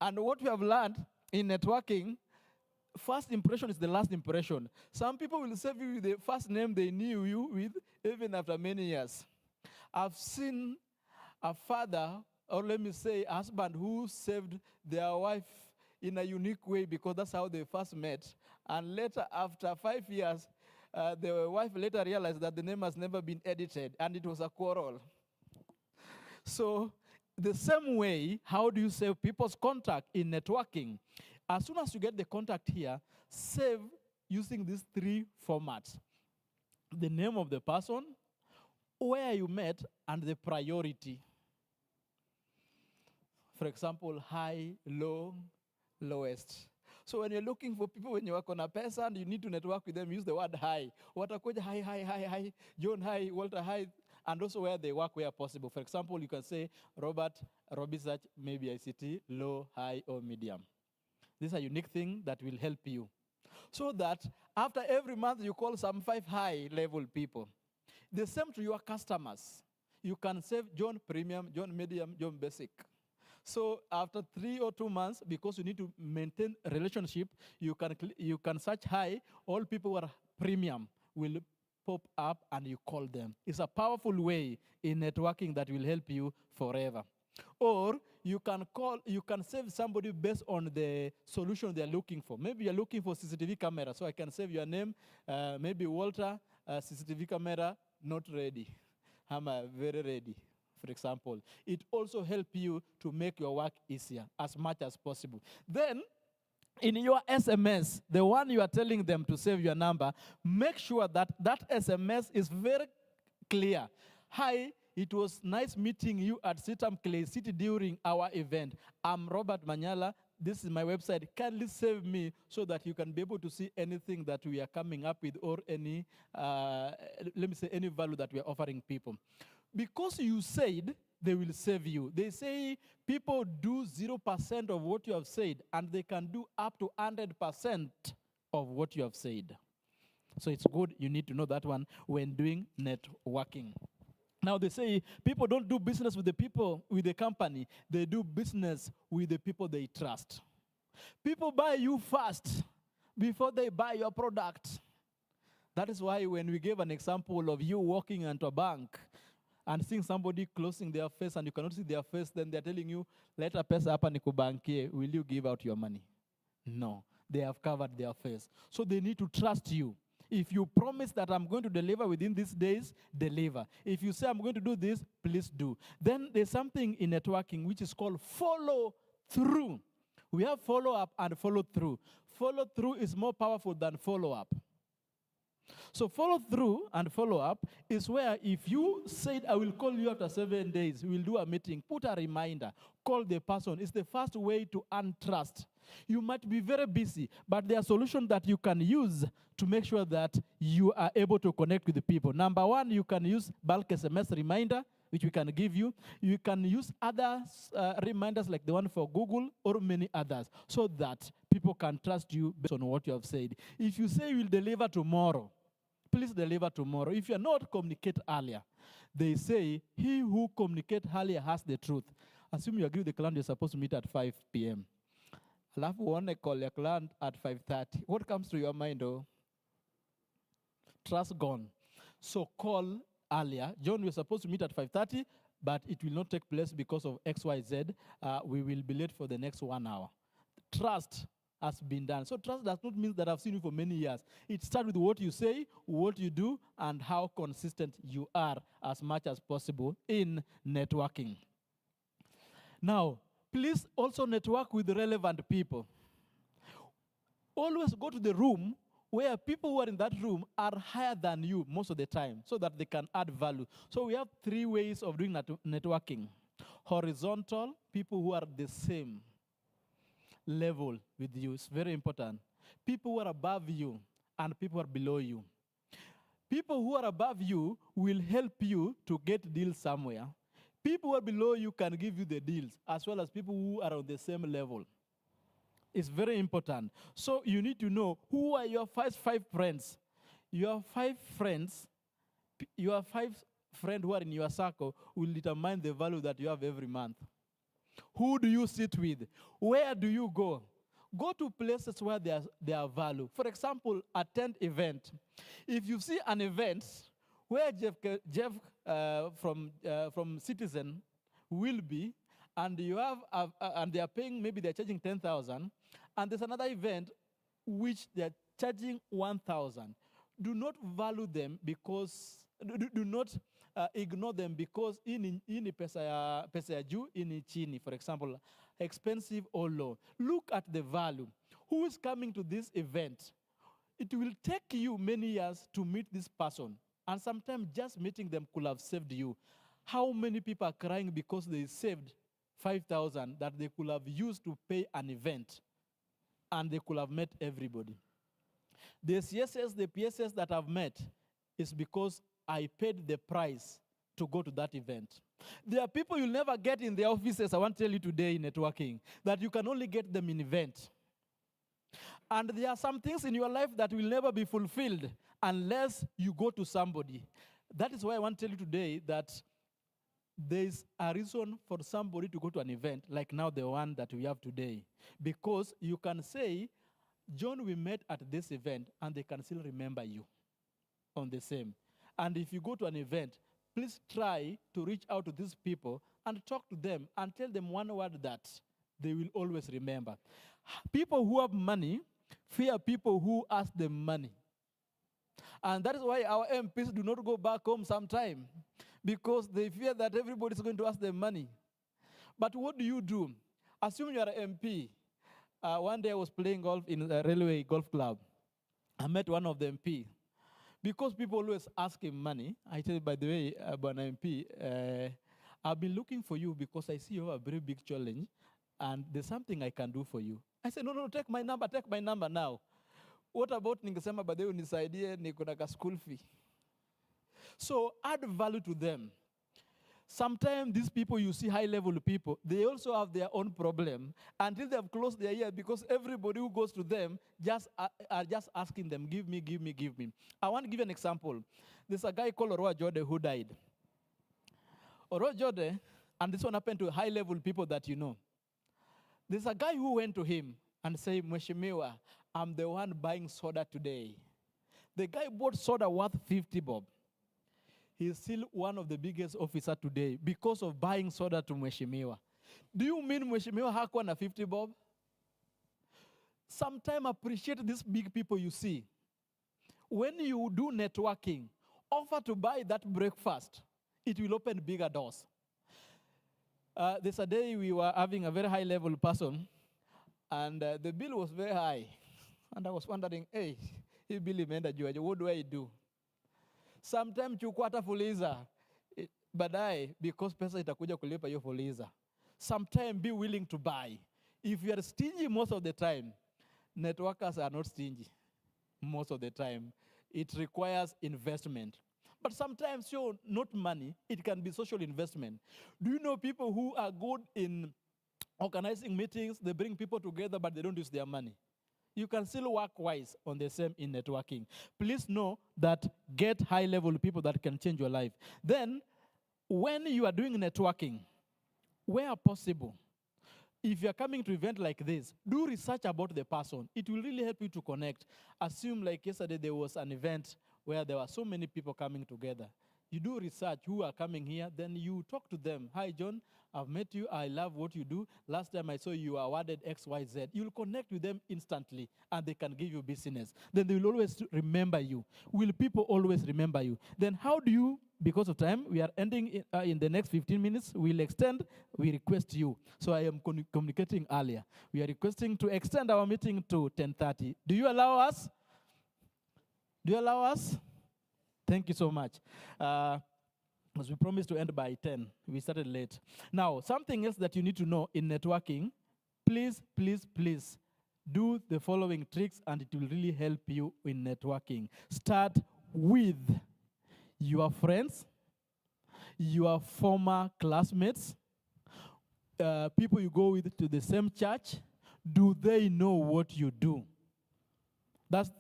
And what we have learned in networking, first impression is the last impression. Some people will save you with the first name they knew you with, even after many years. I've seen a father, or let me say a husband, who saved their wife in a unique way because that's how they first met. And later, after 5 years, the wife later realized that the name has never been edited, and it was a quarrel. So the same way, how do you save people's contact in networking? As soon as you get the contact here, save using these 3 formats. The name of the person, where you met, and the priority. For example, high, low, lowest. So when you're looking for people, when you work on a person and you need to network with them, use the word high. Watakuja high, high, high, high, John high, Walter high, and also where they work where possible. For example, you can say Robert, Research, maybe ICT, low, high, or medium. This is a unique thing that will help you. So that after every month, you call some 5 high-level people. The same to your customers. You can save John Premium, John Medium, John Basic. So after 3 or 2 months, because you need to maintain a relationship, you can search high, all people who are premium will pop up and you call them. It's a powerful way in networking that will help you forever. Or you can save somebody based on the solution they're looking for. Maybe you're looking for CCTV camera, so I can save your name, maybe Walter, CCTV camera, not ready. I'm very ready. for example. It also helps you to make your work easier as much as possible. Then, in your SMS, the one you are telling them to save your number, make sure that that SMS is very clear. Hi, it was nice meeting you at Sitam Clay City during our event. I'm Robert Manyala. This is my website. Kindly save me so that you can be able to see anything that we are coming up with or any, let me say, any value that we are offering people. Because you said, they will save you. They say people do 0% of what you have said, and they can do up to 100% of what you have said. So it's good, you need to know that one when doing networking. Now they say people don't do business with the people, with the company. They do business with the people they trust. People buy you first before they buy your product. That is why when we gave an example of you walking into a bank and seeing somebody closing their face and you cannot see their face, then they're telling you, leta pesa hapa nikubankie, will you give out your money? No, they have covered their face. So they need to trust you. If you promise that I'm going to deliver within these days, deliver. If you say I'm going to do this, please do. Then there's something in networking which is called follow through. We have follow up and follow through. Follow through is more powerful than follow up. So follow through and follow up is where if you said, I will call you after 7 days, we'll do a meeting, put a reminder, call the person. It's the first way to earn trust. You might be very busy, but there are solutions that you can use to make sure that you are able to connect with the people. Number one, you can use bulk SMS reminder, which we can give you. You can use other reminders like the one for Google or many others so that people can trust you based on what you have said. If you say you will deliver tomorrow, please deliver tomorrow. If you are not, communicate earlier. They say, he who communicates earlier has the truth. Assume you agree with the client, you're supposed to meet at 5 p.m. Alafu uone call your client at 5:30. What comes to your mind, though? Trust gone. So call earlier. John, we're supposed to meet at 5:30, but it will not take place because of XYZ. We will be late for the next 1 hour. Trust has been done. So trust does not mean that I've seen you for many years. It starts with what you say, what you do, and how consistent you are as much as possible in networking. Now, please also network with relevant people. Always go to the room where people who are in that room are higher than you most of the time so that they can add value. So we have 3 ways of doing networking. Horizontal, people who are the same level with you. It's very important. People who are above you and people who are below you. People who are above you will help you to get deals somewhere. People who are below you can give you the deals, as well as people who are on the same level. It's very important. So you need to know who are your first 5 friends. Your 5 friends, your 5 friends who are in your circle will determine the value that you have every month. Who do you sit with? Where do you go? Go to places where there are value. For example, attend event. If you see an event where Jeff from Citizen will be, and you have, and they are paying, maybe they're charging 10,000, and there's another event which they're charging 1,000. Do not value them because, do not ignore them because ini pesa ya juu, ini chini, for example, expensive or low. Look at the value. Who is coming to this event? It will take you many years to meet this person, and sometimes just meeting them could have saved you. How many people are crying because they saved 5,000 that they could have used to pay an event, and they could have met everybody? The CSS, the PSS that I've met is because I paid the price to go to that event. There are people you'll never get in their offices, I want to tell you today in networking, that you can only get them in event. And there are some things in your life that will never be fulfilled unless you go to somebody. That is why I want to tell you today that there is a reason for somebody to go to an event like now the one that we have today. Because you can say, John, we met at this event, and they can still remember you on the same. And if you go to an event, please try to reach out to these people and talk to them and tell them one word that they will always remember. People who have money fear people who ask them money. And that is why our MPs do not go back home sometime, because they fear that everybody's going to ask them money. But what do? Assume you are an MP. One day I was playing golf in a railway golf club. I met one of the MP. Because people always ask him money, I said, by the way, Bwana MP, I've been looking for you because I see you have a very big challenge, and there's something I can do for you. I said, no, take my number now. What about ningesema by the way unisaidie niko na school fee? So add value to them. Sometimes these people, you see high-level people, they also have their own problem until they have closed their ear because everybody who goes to them are just asking them, give me. I want to give you an example. There's a guy called Oroa Jode who died. Oroa Jode, and this one happened to high-level people that you know. There's a guy who went to him and said, Mheshimiwa, I'm the one buying soda today. The guy bought soda worth 50 bob. He's still one of the biggest officers today because of buying soda to Mheshimiwa. Do you mean Mheshimiwa hakuwa na 50 bob? Sometimes appreciate these big people you see. When you do networking, offer to buy that breakfast. It will open bigger doors. There's a day we were having a very high-level person, and the bill was very high. And I was wondering, hey, hii bill imeenda juu aje, what do I do? Sometimes chukua hata fuliza, baadaye because pesa itakuja kulipa hiyo fuliza. Sometimes be willing to buy. If you are stingy most of the time, networkers are not stingy most of the time. It requires investment. But sometimes, not money, it can be social investment. Do you know people who are good in organizing meetings? They bring people together, but they don't use their money. You can still work wise on the same in networking. Please know that get high-level people that can change your life. Then, when you are doing networking, where possible, if you're coming to an event like this, do research about the person. It will really help you to connect. Assume like yesterday there was an event where there were so many people coming together. You do research who are coming here, then you talk to them. Hi, John, I've met you. I love what you do. Last time I saw you awarded XYZ. You'll connect with them instantly, and they can give you business. Then they will always remember you. Will people always remember you? Then how do you, because of time, we are ending in the next 15 minutes. We'll extend. We request you. So I am communicating earlier. We are requesting to extend our meeting to 10:30. Do you allow us? Do you allow us? Thank you so much. As we promised to end by 10, we started late. Now, something else that you need to know in networking, please do the following tricks and it will really help you in networking. Start with your friends, your former classmates, people you go with to the same church. Do they know what you do? That's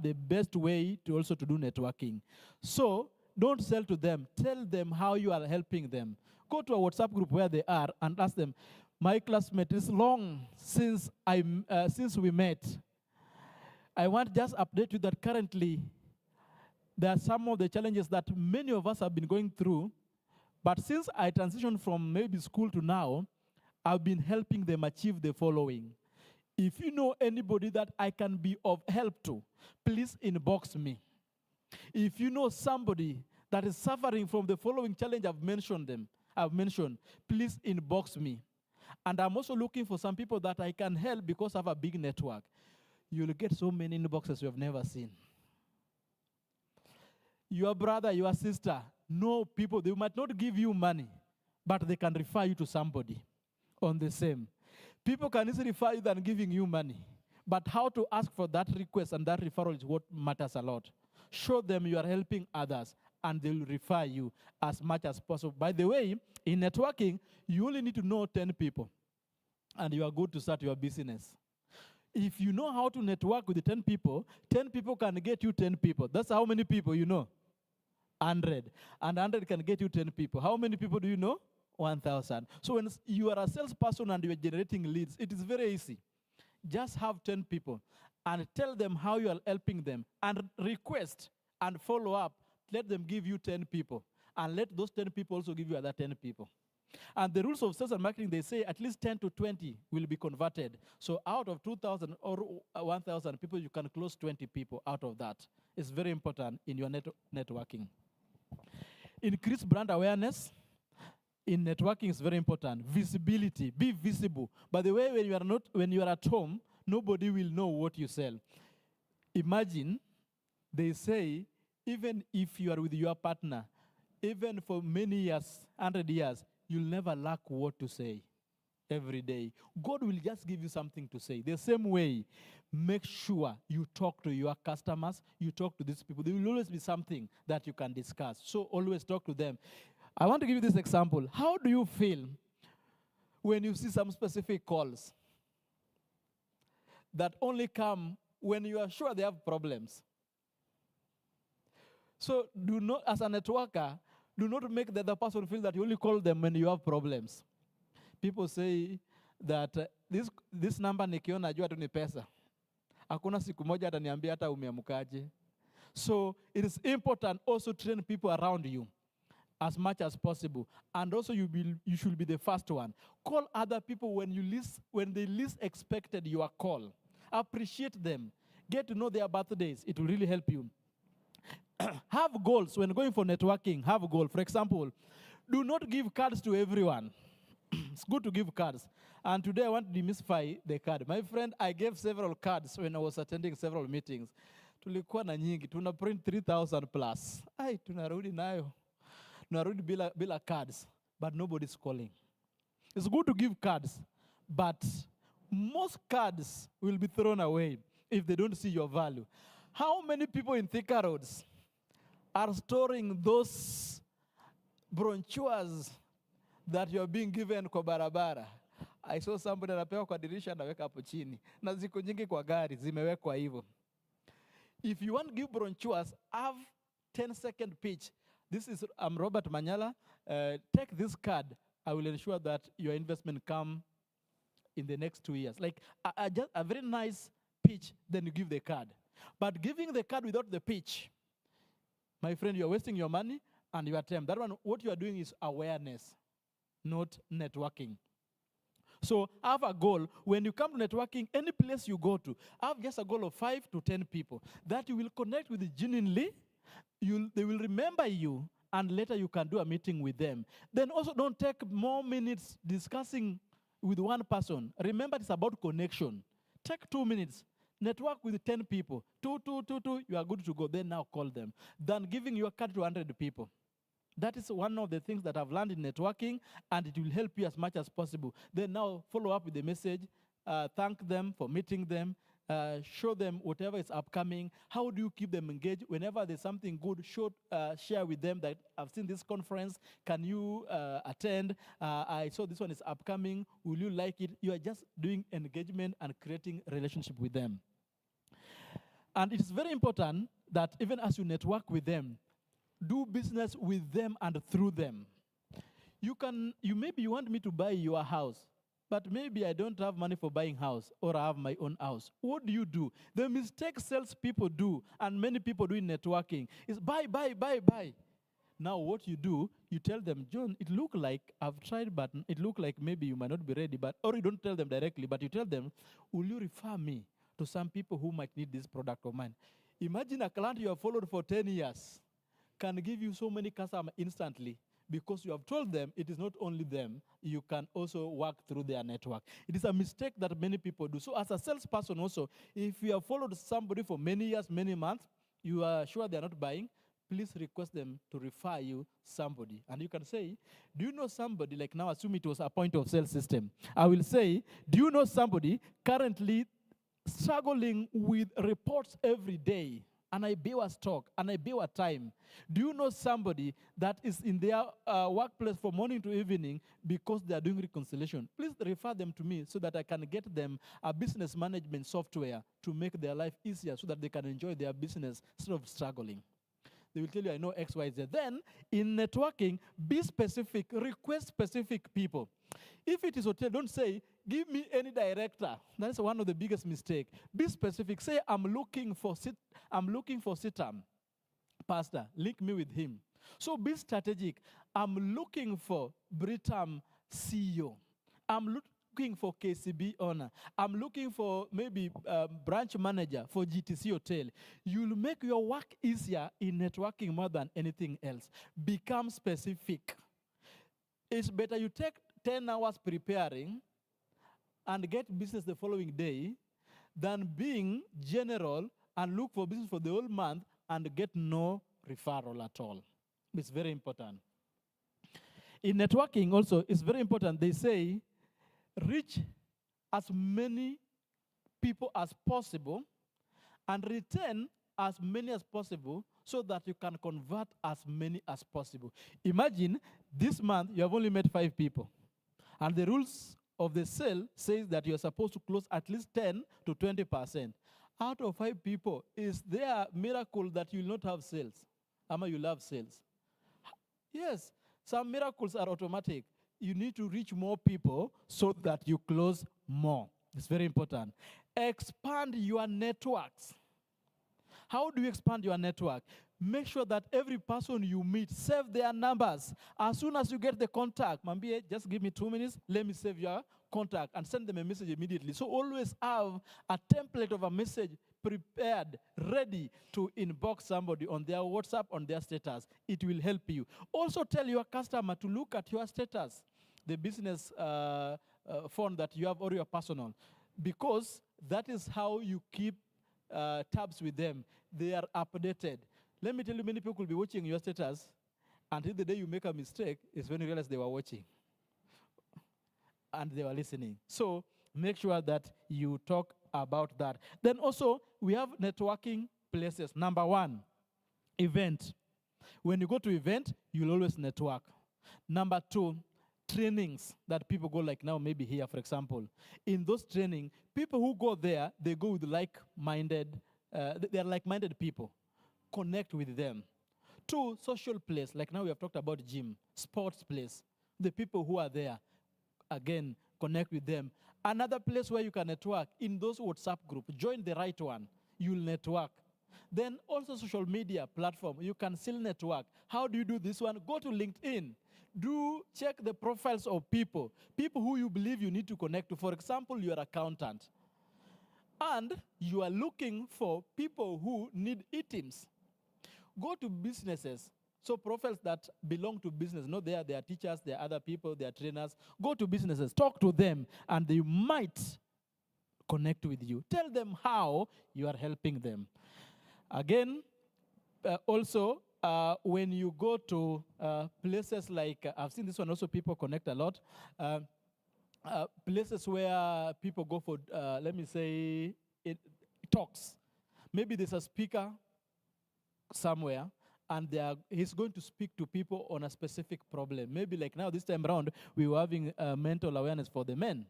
the best way to also to do networking. So don't sell to them. Tell them how you are helping them. Go to a WhatsApp group where they are and ask them, my classmate, is long since we met. I want to just update you that currently there are some of the challenges that many of us have been going through, but since I transitioned from maybe school to now, I've been helping them achieve the following. If you know anybody that I can be of help to, please inbox me. If you know somebody that is suffering from the following challenge I've mentioned, please inbox me. And I'm also looking for some people that I can help because I have a big network. You'll get so many inboxes you have never seen. Your brother, your sister, know people, they might not give you money, but they can refer you to somebody on the same. People can easily refer you than giving you money. But how to ask for that request and that referral is what matters a lot. Show them you are helping others, and they will refer you as much as possible. By the way, in networking, you only need to know 10 people, and you are good to start your business. If you know how to network with the 10 people can get you 10 people. That's how many people you know? 100. And 100 can get you 10 people. How many people do you know? 1,000. So when you are a salesperson and you are generating leads, it is very easy. Just have 10 people and tell them how you are helping them and request and follow up. Let them give you 10 people and let those 10 people also give you other 10 people. And the rules of sales and marketing, they say at least 10 to 20 will be converted. So out of 2,000 or 1,000 people, you can close 20 people out of that. It's very important in your networking. Increase brand awareness. In networking is very important. Visibility, be visible. By the way, when you are at home, nobody will know what you sell. Imagine, they say, even if you are with your partner, even for many years, 100 years, you'll never lack what to say every day. God will just give you something to say. The same way, make sure you talk to your customers, you talk to these people. There will always be something that you can discuss. So always talk to them. I want to give you this example. How do you feel when you see some specific calls that only come when you are sure they have problems? So do not, as a networker, do not make the other person feel that you only call them when you have problems. People say that this number nikiona najua tu ni pesa. Hakuna siku moja ataniambia hata umeamkaje. So it is important also to train people around you as much as possible. And also you should be the first one. Call other people when they least expected your call. Appreciate them. Get to know their birthdays. It will really help you. Have goals. When going for networking, have a goal. For example, do not give cards to everyone. It's good to give cards. And today I want to demystify the card. My friend, I gave several cards when I was attending several meetings. Tulikuwa na nyingi. Tuna print 3,000 plus. Ay, tunarudi nayo. Tunarudi bila cards. But nobody's calling. It's good to give cards. But most cards will be thrown away if they don't see your value. How many people in Thika Roads are storing those brochures that you are being given kwa barabara? I saw somebody anapewa kwa dirisha anaweka hapo chini. Na ziko nyingi kwa gari zimewekwa hivyo. If you want to give brochures, have 10-second pitch. I'm Robert Manyala. Take this card. I will ensure that your investment come in the next 2 years. Like a very nice pitch, then you give the card. But giving the card without the pitch, my friend, you're wasting your money and your time. That one, what you are doing is awareness, not networking. So have a goal. When you come to networking, any place you go to, have just a goal of 5 to 10 people that you will connect with genuinely. They will remember you, and later you can do a meeting with them. Then also don't take more minutes discussing with one person. Remember, it's about connection. Take 2 minutes. Network with 10 people. Two, you are good to go. Then now call them. Than giving your card to 100 people. That is one of the things that I've learned in networking, and it will help you as much as possible. Then now follow up with the message, thank them for meeting them, show them whatever is upcoming. How do you keep them engaged? Whenever there's something good, share with them that I've seen this conference. Can you attend? I saw this one is upcoming. Will you like it? You are just doing engagement and creating a relationship with them. And it is very important that even as you network with them, do business with them and through them. Maybe you want me to buy your house, but maybe I don't have money for buying house, or I have my own house. What do you do? The mistake salespeople do, and many people do in networking, is buy. Now what you do, you tell them, John, it look like I've tried, but it look like maybe you might not be ready. Or you don't tell them directly, but you tell them, will you refer me to some people who might need this product of mine? Imagine a client you have followed for 10 years can give you so many customers instantly because you have told them it is not only them, you can also work through their network. It is a mistake that many people do. So as a salesperson also, if you have followed somebody for many years, many months, you are sure they are not buying, please request them to refer you somebody. And you can say, do you know somebody, like now assume it was a point of sale system. I will say, do you know somebody currently struggling with reports every day? And I bill a stock, and I bill a time. Do you know somebody that is in their workplace from morning to evening because they are doing reconciliation? Please refer them to me so that I can get them a business management software to make their life easier so that they can enjoy their business instead of struggling. They will tell you, I know X, Y, Z. Then, in networking, be specific, request specific people. If it is hotel, don't say, give me any director. That's one of the biggest mistakes. Be specific. Say, I'm looking for Sitam. Pastor, link me with him. So be strategic. I'm looking for Britam CEO. looking for KCB owner. I'm looking for maybe branch manager for GTC Hotel. You'll make your work easier in networking more than anything else. Become specific. It's better you take 10 hours preparing and get business the following day than being general and look for business for the whole month and get no referral at all. It's very important. In networking also, it's very important. They say, reach as many people as possible and retain as many as possible so that you can convert as many as possible. Imagine this month you have only met 5 people. And the rules of the sale says that you're supposed to close at least 10 to 20%. Out of 5 people, is there a miracle that you will not have sales? Ama, you love sales. Yes, some miracles are automatic. You need to reach more people so that you close more. It's very important. Expand your networks. How do you expand your network? Make sure that every person you meet, save their numbers. As soon as you get the contact, Mambie, just give me 2 minutes, let me save your contact and send them a message immediately. So always have a template of a message prepared, ready to inbox somebody on their WhatsApp, on their status. It will help you. Also tell your customer to look at your status, the business phone that you have or your personal, because that is how you keep tabs with them. They are updated. Let me tell you, many people will be watching your status until the day you make a mistake is when you realize they were watching and they were listening. So make sure that you talk about that. Then also, we have networking places. Number 1, event. When you go to event, you'll always network. Number 2, trainings that people go, like now, maybe here, for example. In those training, people who go there, they go with like-minded, they're like-minded people. Connect with them. 2, social place, like now we have talked about gym, sports place. The people who are there, again, connect with them. Another place where you can network, in those WhatsApp groups, join the right one, you'll network. Then also social media platform, you can still network. How do you do this one? Go to LinkedIn. Check the profiles of people who you believe you need to connect to. For example, you're an accountant, and you are looking for people who need e-teams. Go to businesses. So profiles that belong to business, not they are teachers, they are other people, they are trainers. Go to businesses, talk to them, and they might connect with you. Tell them how you are helping them. Again, also, when you go to places like, I've seen this one also, people connect a lot. Places where people go for, let me say, talks. Maybe there's a speaker somewhere, and he's going to speak to people on a specific problem. Maybe like now, this time around, we were having mental awareness for the men.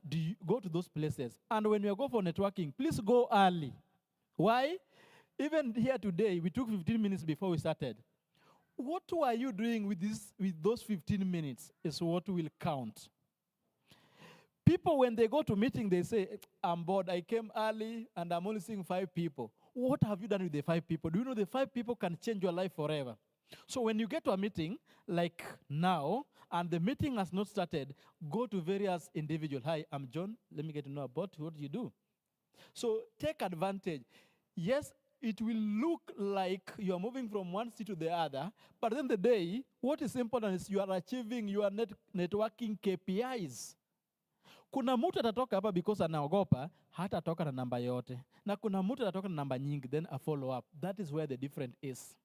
Do you go to those places? And when you go for networking, please go early. Why? Even here today, we took 15 minutes before we started. What are you doing with those 15 minutes is what will count. People, when they go to meeting, they say, I'm bored, I came early, and I'm only seeing 5 people. What have you done with the 5 people? Do you know the 5 people can change your life forever? So when you get to a meeting, like now, and the meeting has not started, go to various individuals. Hi, I'm John. Let me get to know about what you do. So take advantage. Yes, it will look like you are moving from one city to the other, but at the end of the day, what is important is you are achieving your networking KPIs. Kuna mtu atatoka hapa because anaogopa, hatatoka na namba yote. Na kuna mtu atatoka na namba nyingi, then a follow up. That is where the difference is.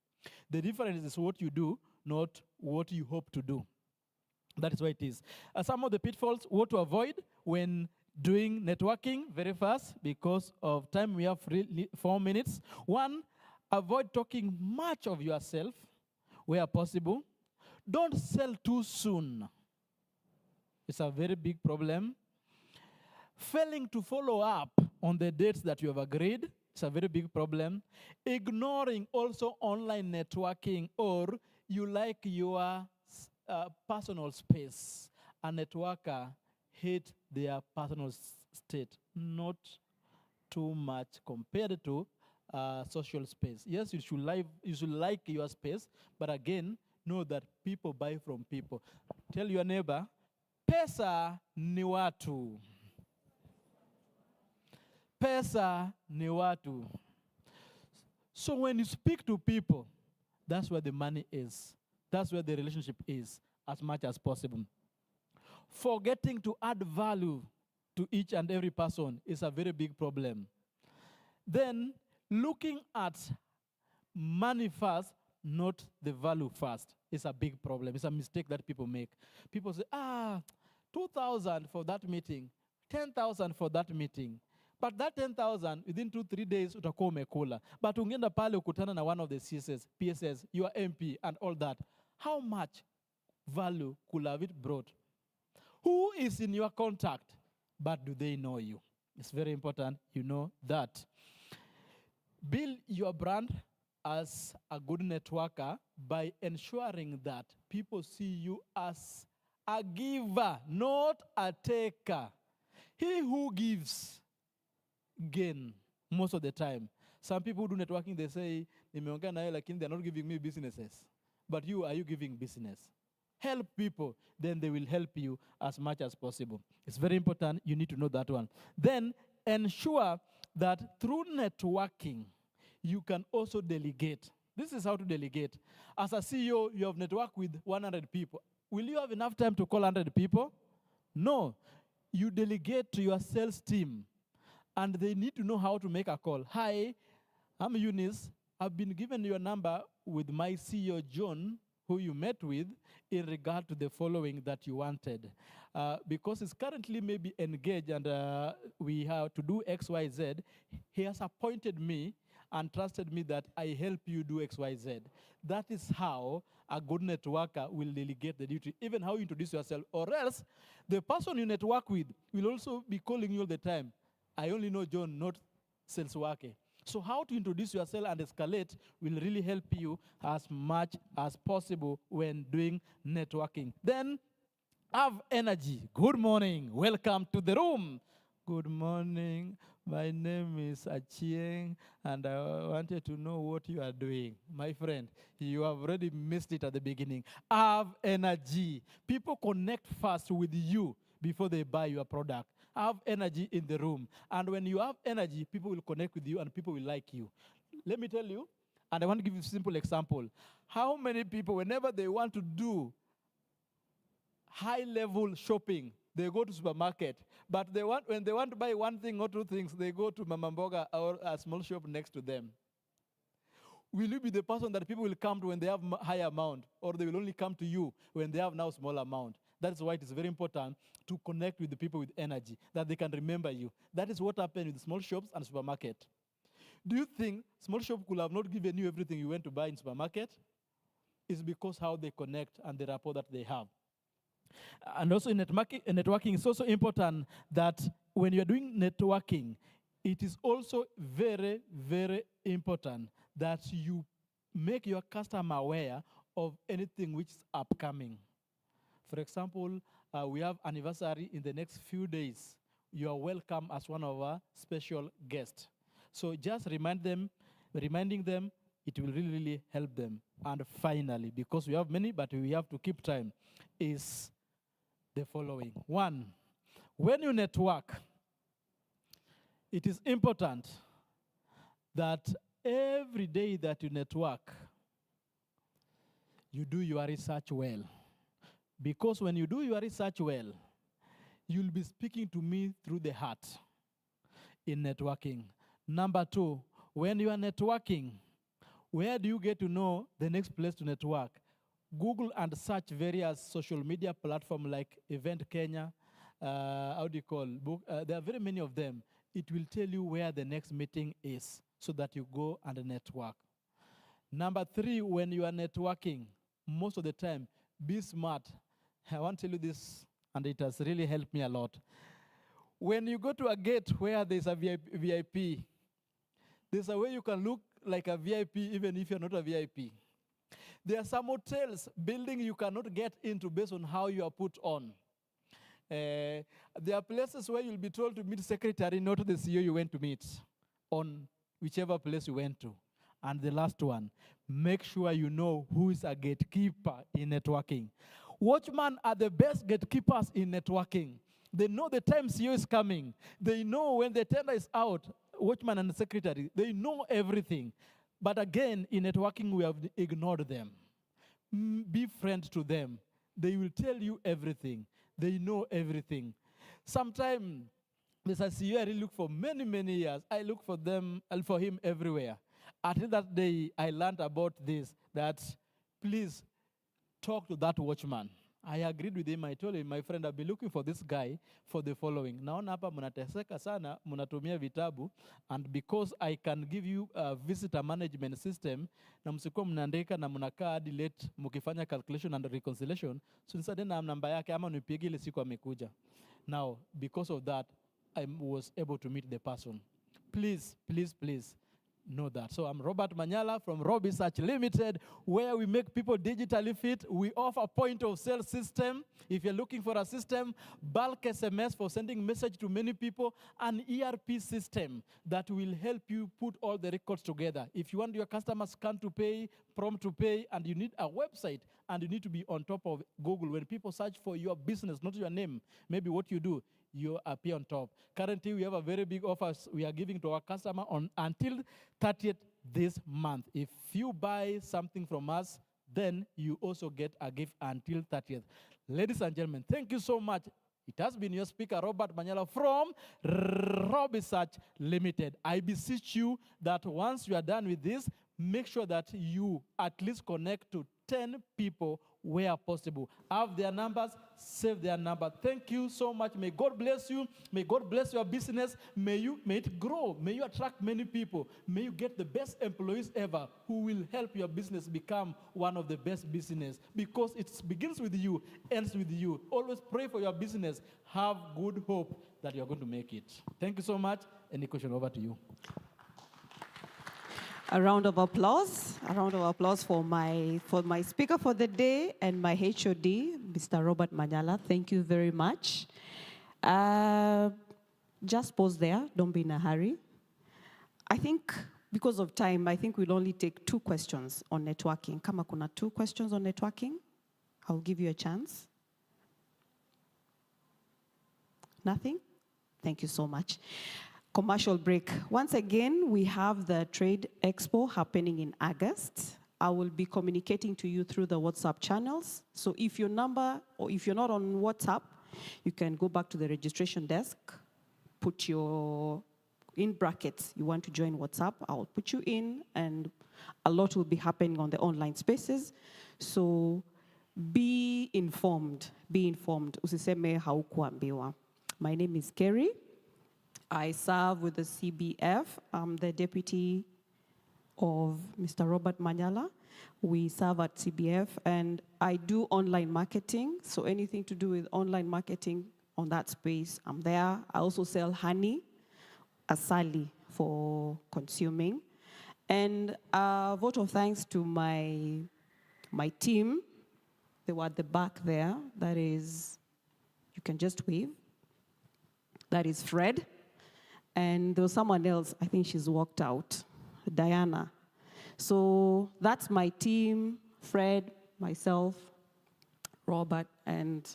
The difference is what you do, not what you hope to do. That is why it is. Some of the pitfalls, what to avoid when doing networking, very fast, because of time, we have 4 minutes. 1, avoid talking much of yourself where possible. Don't sell too soon. It's a very big problem. Failing to follow up on the dates that you have agreed, it's a very big problem. Ignoring also online networking, or you like your personal space. A networker hate their personal state, not too much compared to social space. Yes, you should like your space, but again, know that people buy from people. Tell your neighbor, Pesa ni watu. Pesa ni watu. So when you speak to people, that's where the money is. That's where the relationship is, as much as possible. Forgetting to add value to each and every person is a very big problem. Then looking at money first, not the value first, is a big problem. It's a mistake that people make. People say, 2,000 for that meeting, 10,000 for that meeting. But that 10,000, within 2-3 days, utakuwa umekula. But ungeenda pale ukutana na one of the CSS, PSS, your MP, and all that. How much value could have it brought? Who is in your contact, but do they know you? It's very important you know that. Build your brand as a good networker by ensuring that people see you as a giver, not a taker. He who gives gain most of the time. Some people do networking, they say, nimeongea na yeye lakini they're not giving me businesses. But you, are you giving business? Help people, then they will help you as much as possible. It's very important, you need to know that one. Then ensure that through networking, you can also delegate. This is how to delegate. As a CEO, you have networked with 100 people. Will you have enough time to call 100 people? No. You delegate to your sales team, and they need to know how to make a call. Hi, I'm Eunice. I've been given your number with my CEO, John, who you met with, in regard to the following that you wanted. Because he's currently maybe engaged and we have to do X, Y, Z, he has appointed me and trusted me that I help you do X, Y, Z. That is how a good networker will delegate the duty, even how you introduce yourself. Or else, the person you network with will also be calling you all the time. I only know John, not sales work. So how to introduce yourself and escalate will really help you as much as possible when doing networking. Then have energy. Good morning. Welcome to the room. Good morning. My name is Achieng, and I wanted to know what you are doing. My friend, you have already missed it at the beginning. Have energy. People connect fast with you before they buy your product. Have energy in the room. And when you have energy, people will connect with you and people will like you. Let me tell you, and I want to give you a simple example. How many people, whenever they want to do high-level shopping, they go to supermarket, but when they want to buy one thing or two things, they go to Mama Mboga or a small shop next to them. Will you be the person that people will come to when they have high amount, or they will only come to you when they have now small amount? That's why it is very important to connect with the people with energy, that they can remember you. That is what happened with small shops and supermarket. Do you think small shop could have not given you everything you went to buy in supermarket? It's because how they connect and the rapport that they have. And also in networking, it's also important that when you're doing networking, it is also very, very important that you make your customer aware of anything which is upcoming. For example, we have anniversary in the next few days. You are welcome as one of our special guests. So just reminding them, it will really, really help them. And finally, because we have many, but we have to keep time, is the following. One, when you network, it is important that every day that you network, you do your research well. Because when you do your research well, you'll be speaking to me through the heart in networking. Number two, when you are networking, where do you get to know the next place to network? Google and search various social media platforms like Event Kenya, there are very many of them. It will tell you where the next meeting is so that you go and network. Number three, when you are networking, most of the time, be smart. I want to tell you this, and it has really helped me a lot. When you go to a gate where there's a VIP, there's a way you can look like a VIP even if you're not a VIP. There are some hotels, buildings you cannot get into based on how you are put on. There are places where you'll be told to meet secretary, not the CEO you went to meet, on whichever place you went to. And the last one, make sure you know who is a gatekeeper in networking. Watchmen are the best gatekeepers in networking. They know the time CEO is coming. They know when the tender is out, watchman and secretary, they know everything. But again, in networking, we have ignored them. Be friend to them. They will tell you everything. They know everything. Sometimes, as a CEO, I really look for many, many years. I look for them and for him everywhere. Until that day, I learned about this, that please talk to that watchman. I agreed with him. I told him, my friend, I've been looking for this guy for the following. Naona hapa mnateseka sana, mnatumia vitabu, and because I can give you a visitor management system, na msikuwa mnaandika na mnakaa hadi late mkifanya calculation and reconciliation, so instead na namba yake ama nipige ile siku amekuja. Now, because of that, I was able to meet the person. Please, please, please, know that. So I'm Robert Manyala from Research Limited, where we make people digitally fit. We offer point of sale system. If you're looking for a system, bulk SMS for sending message to many people, an ERP system that will help you put all the records together. If you want your customers scan to pay, prompt to pay, and you need a website, and you need to be on top of Google. When people search for your business, not your name, maybe what you do, you appear on top. Currently, we have a very big offer we are giving to our customer on until 30th this month. If you buy something from us, then you also get a gift until 30th. Ladies and gentlemen, thank you so much. It has been your speaker, Robert Manyala from Research Limited. I beseech you that once you are done with this, make sure that you at least connect to 10 people where possible. Have their numbers, save their number. Thank you so much. May God bless you. May God bless your business. May it grow. May you attract many people. May you get the best employees ever who will help your business become one of the best business. Because it begins with you, ends with you. Always pray for your business. Have good hope that you're going to make it. Thank you so much. Any question, over to you. A round of applause for my speaker for the day and my HOD, Mr. Robert Manyala. Thank you very much. Just pause there. Don't be in a hurry. I think because of time, I think we'll only take 2 questions on networking. Kama kuna 2 questions on networking, I'll give you a chance. Nothing? Thank you so much. Commercial break. Once again, we have the Trade Expo happening in August. I will be communicating to you through the WhatsApp channels. So if your number, or if you're not on WhatsApp, you can go back to the registration desk, put your, in brackets, you want to join WhatsApp, I'll put you in, and a lot will be happening on the online spaces. So be informed, Usiseme haukuambiwa. My name is Kerry. I serve with the CBF. I'm the deputy of Mr. Robert Manyala. We serve at CBF, and I do online marketing. So anything to do with online marketing on that space, I'm there. I also sell honey, asali for consuming. And a vote of thanks to my team. They were at the back there. That is, you can just wave. That is Fred. And there was someone else, I think she's walked out, Diana. So that's my team, Fred, myself, Robert, and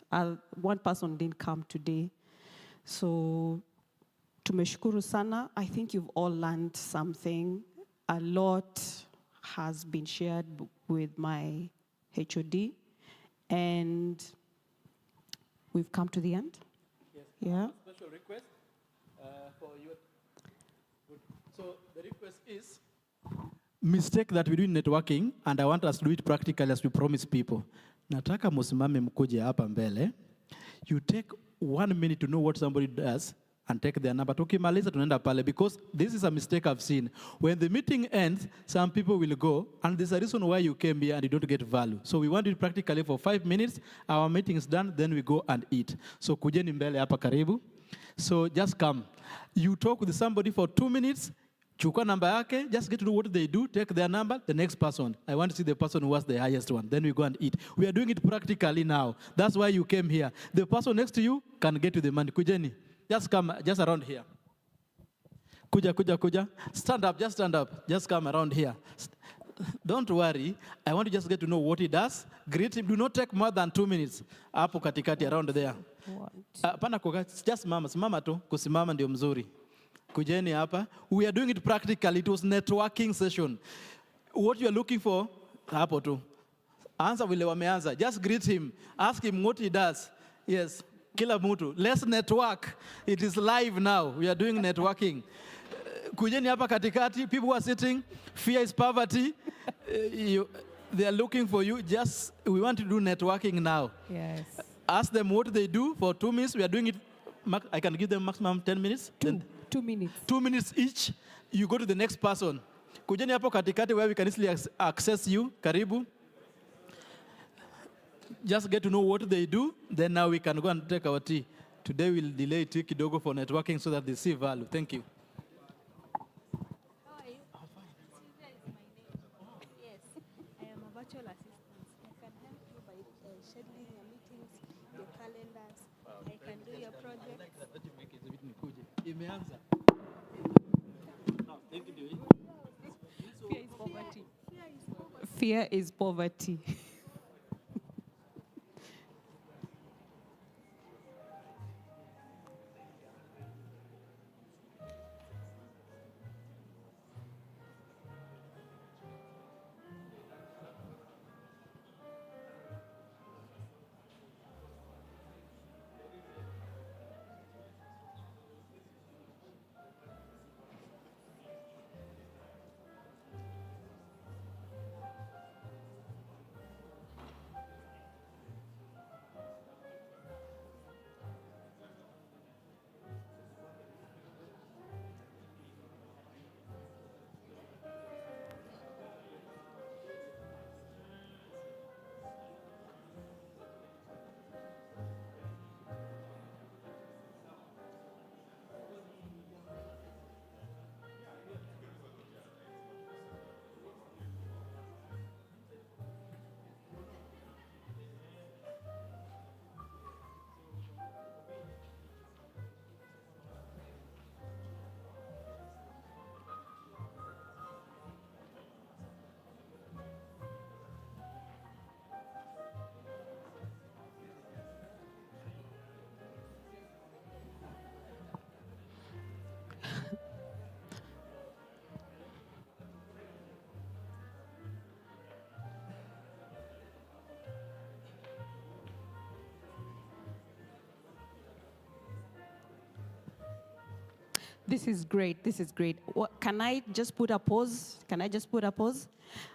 one person didn't come today. So tumeshukuru sana. I think you've all learned something. A lot has been shared with my HOD, and we've come to the end. Yes. Yeah. Special request. For you. So the request is mistake that we do in networking, and I want us to do it practically as we promise people. Nataka musimame mkuje hapa mbele. You take 1 minute to know what somebody does and take their number. Tukimaliza tunaenda pale, because this is a mistake I've seen. When the meeting ends, some people will go, and there's a reason why you came here and you don't get value. So we want it practically for 5 minutes. Our meeting is done, then we go and eat. So kujeni mbele hapa karibu. So just come. You talk with somebody for 2 minutes, chukua number yake, just get to know what they do, take their number, the next person. I want to see the person who was the highest one. Then we go and eat. We are doing it practically now. That's why you came here. The person next to you can get you the money. Kujeni, just come, just around here. Kuja. Stand up, just stand up. Just come around here. don't worry. I want to just get to know what he does. Greet him. Do not take more than 2 minutes. Hapo katikati, around there. Pana kukaa, just simama tu. Kusimama ndio mzuri. Kujeni hapa. We are doing it practically. It was networking session. What you are looking for, hapo tu. Answer vile wameanza. Just greet him. Ask him what he does. Yes. Kila mtu. Let's network. It is live now. We are doing networking. Kujeni hapa katikati. People who are sitting. Fear is poverty. They are looking for you. Just, we want to do networking now. Yes. Ask them what they do for 2 minutes. We are doing it. I can give them maximum 10 minutes. 2 minutes. 2 minutes each. You go to the next person. Kujeni hapo katikati where we can easily access you. Karibu. Just get to know what they do. Then now we can go and take our tea. Today we'll delay tea kidogo for networking so that they see value. Thank you. I am a virtual assistant. I can help you by scheduling your meetings, your calendars. I can do your projects. Imeanza. Fear is poverty. Fear is poverty. This is great. This is great. Can I just put a pause? Can I just put a pause?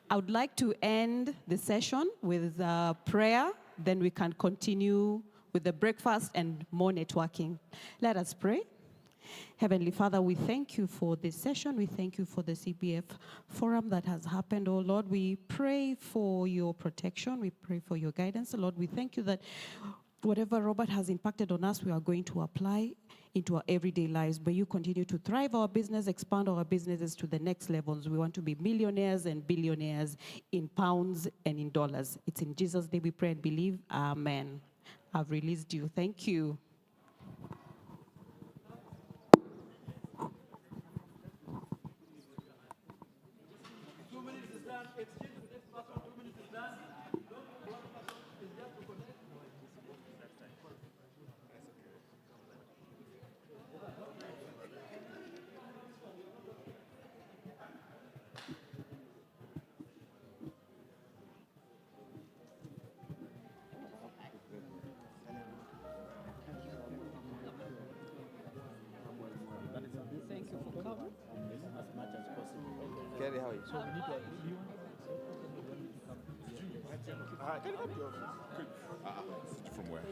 I would like to end the session with prayer. Then we can continue with the breakfast and more networking. Let us pray. Heavenly Father, we thank you for this session. We thank you for the CPF forum that has happened, oh Lord. We pray for your protection. We pray for your guidance. Lord, we thank you that whatever Robert has impacted on us, we are going to apply into our everyday lives. May you continue to thrive our business, expand our businesses to the next levels. We want to be millionaires and billionaires in pounds and in dollars. It's in Jesus' name we pray and believe. Amen. I've released you. Thank you. Thank you for coming. As much as possible. Kerry, how are you? So we need to agree. Can you help you? From where?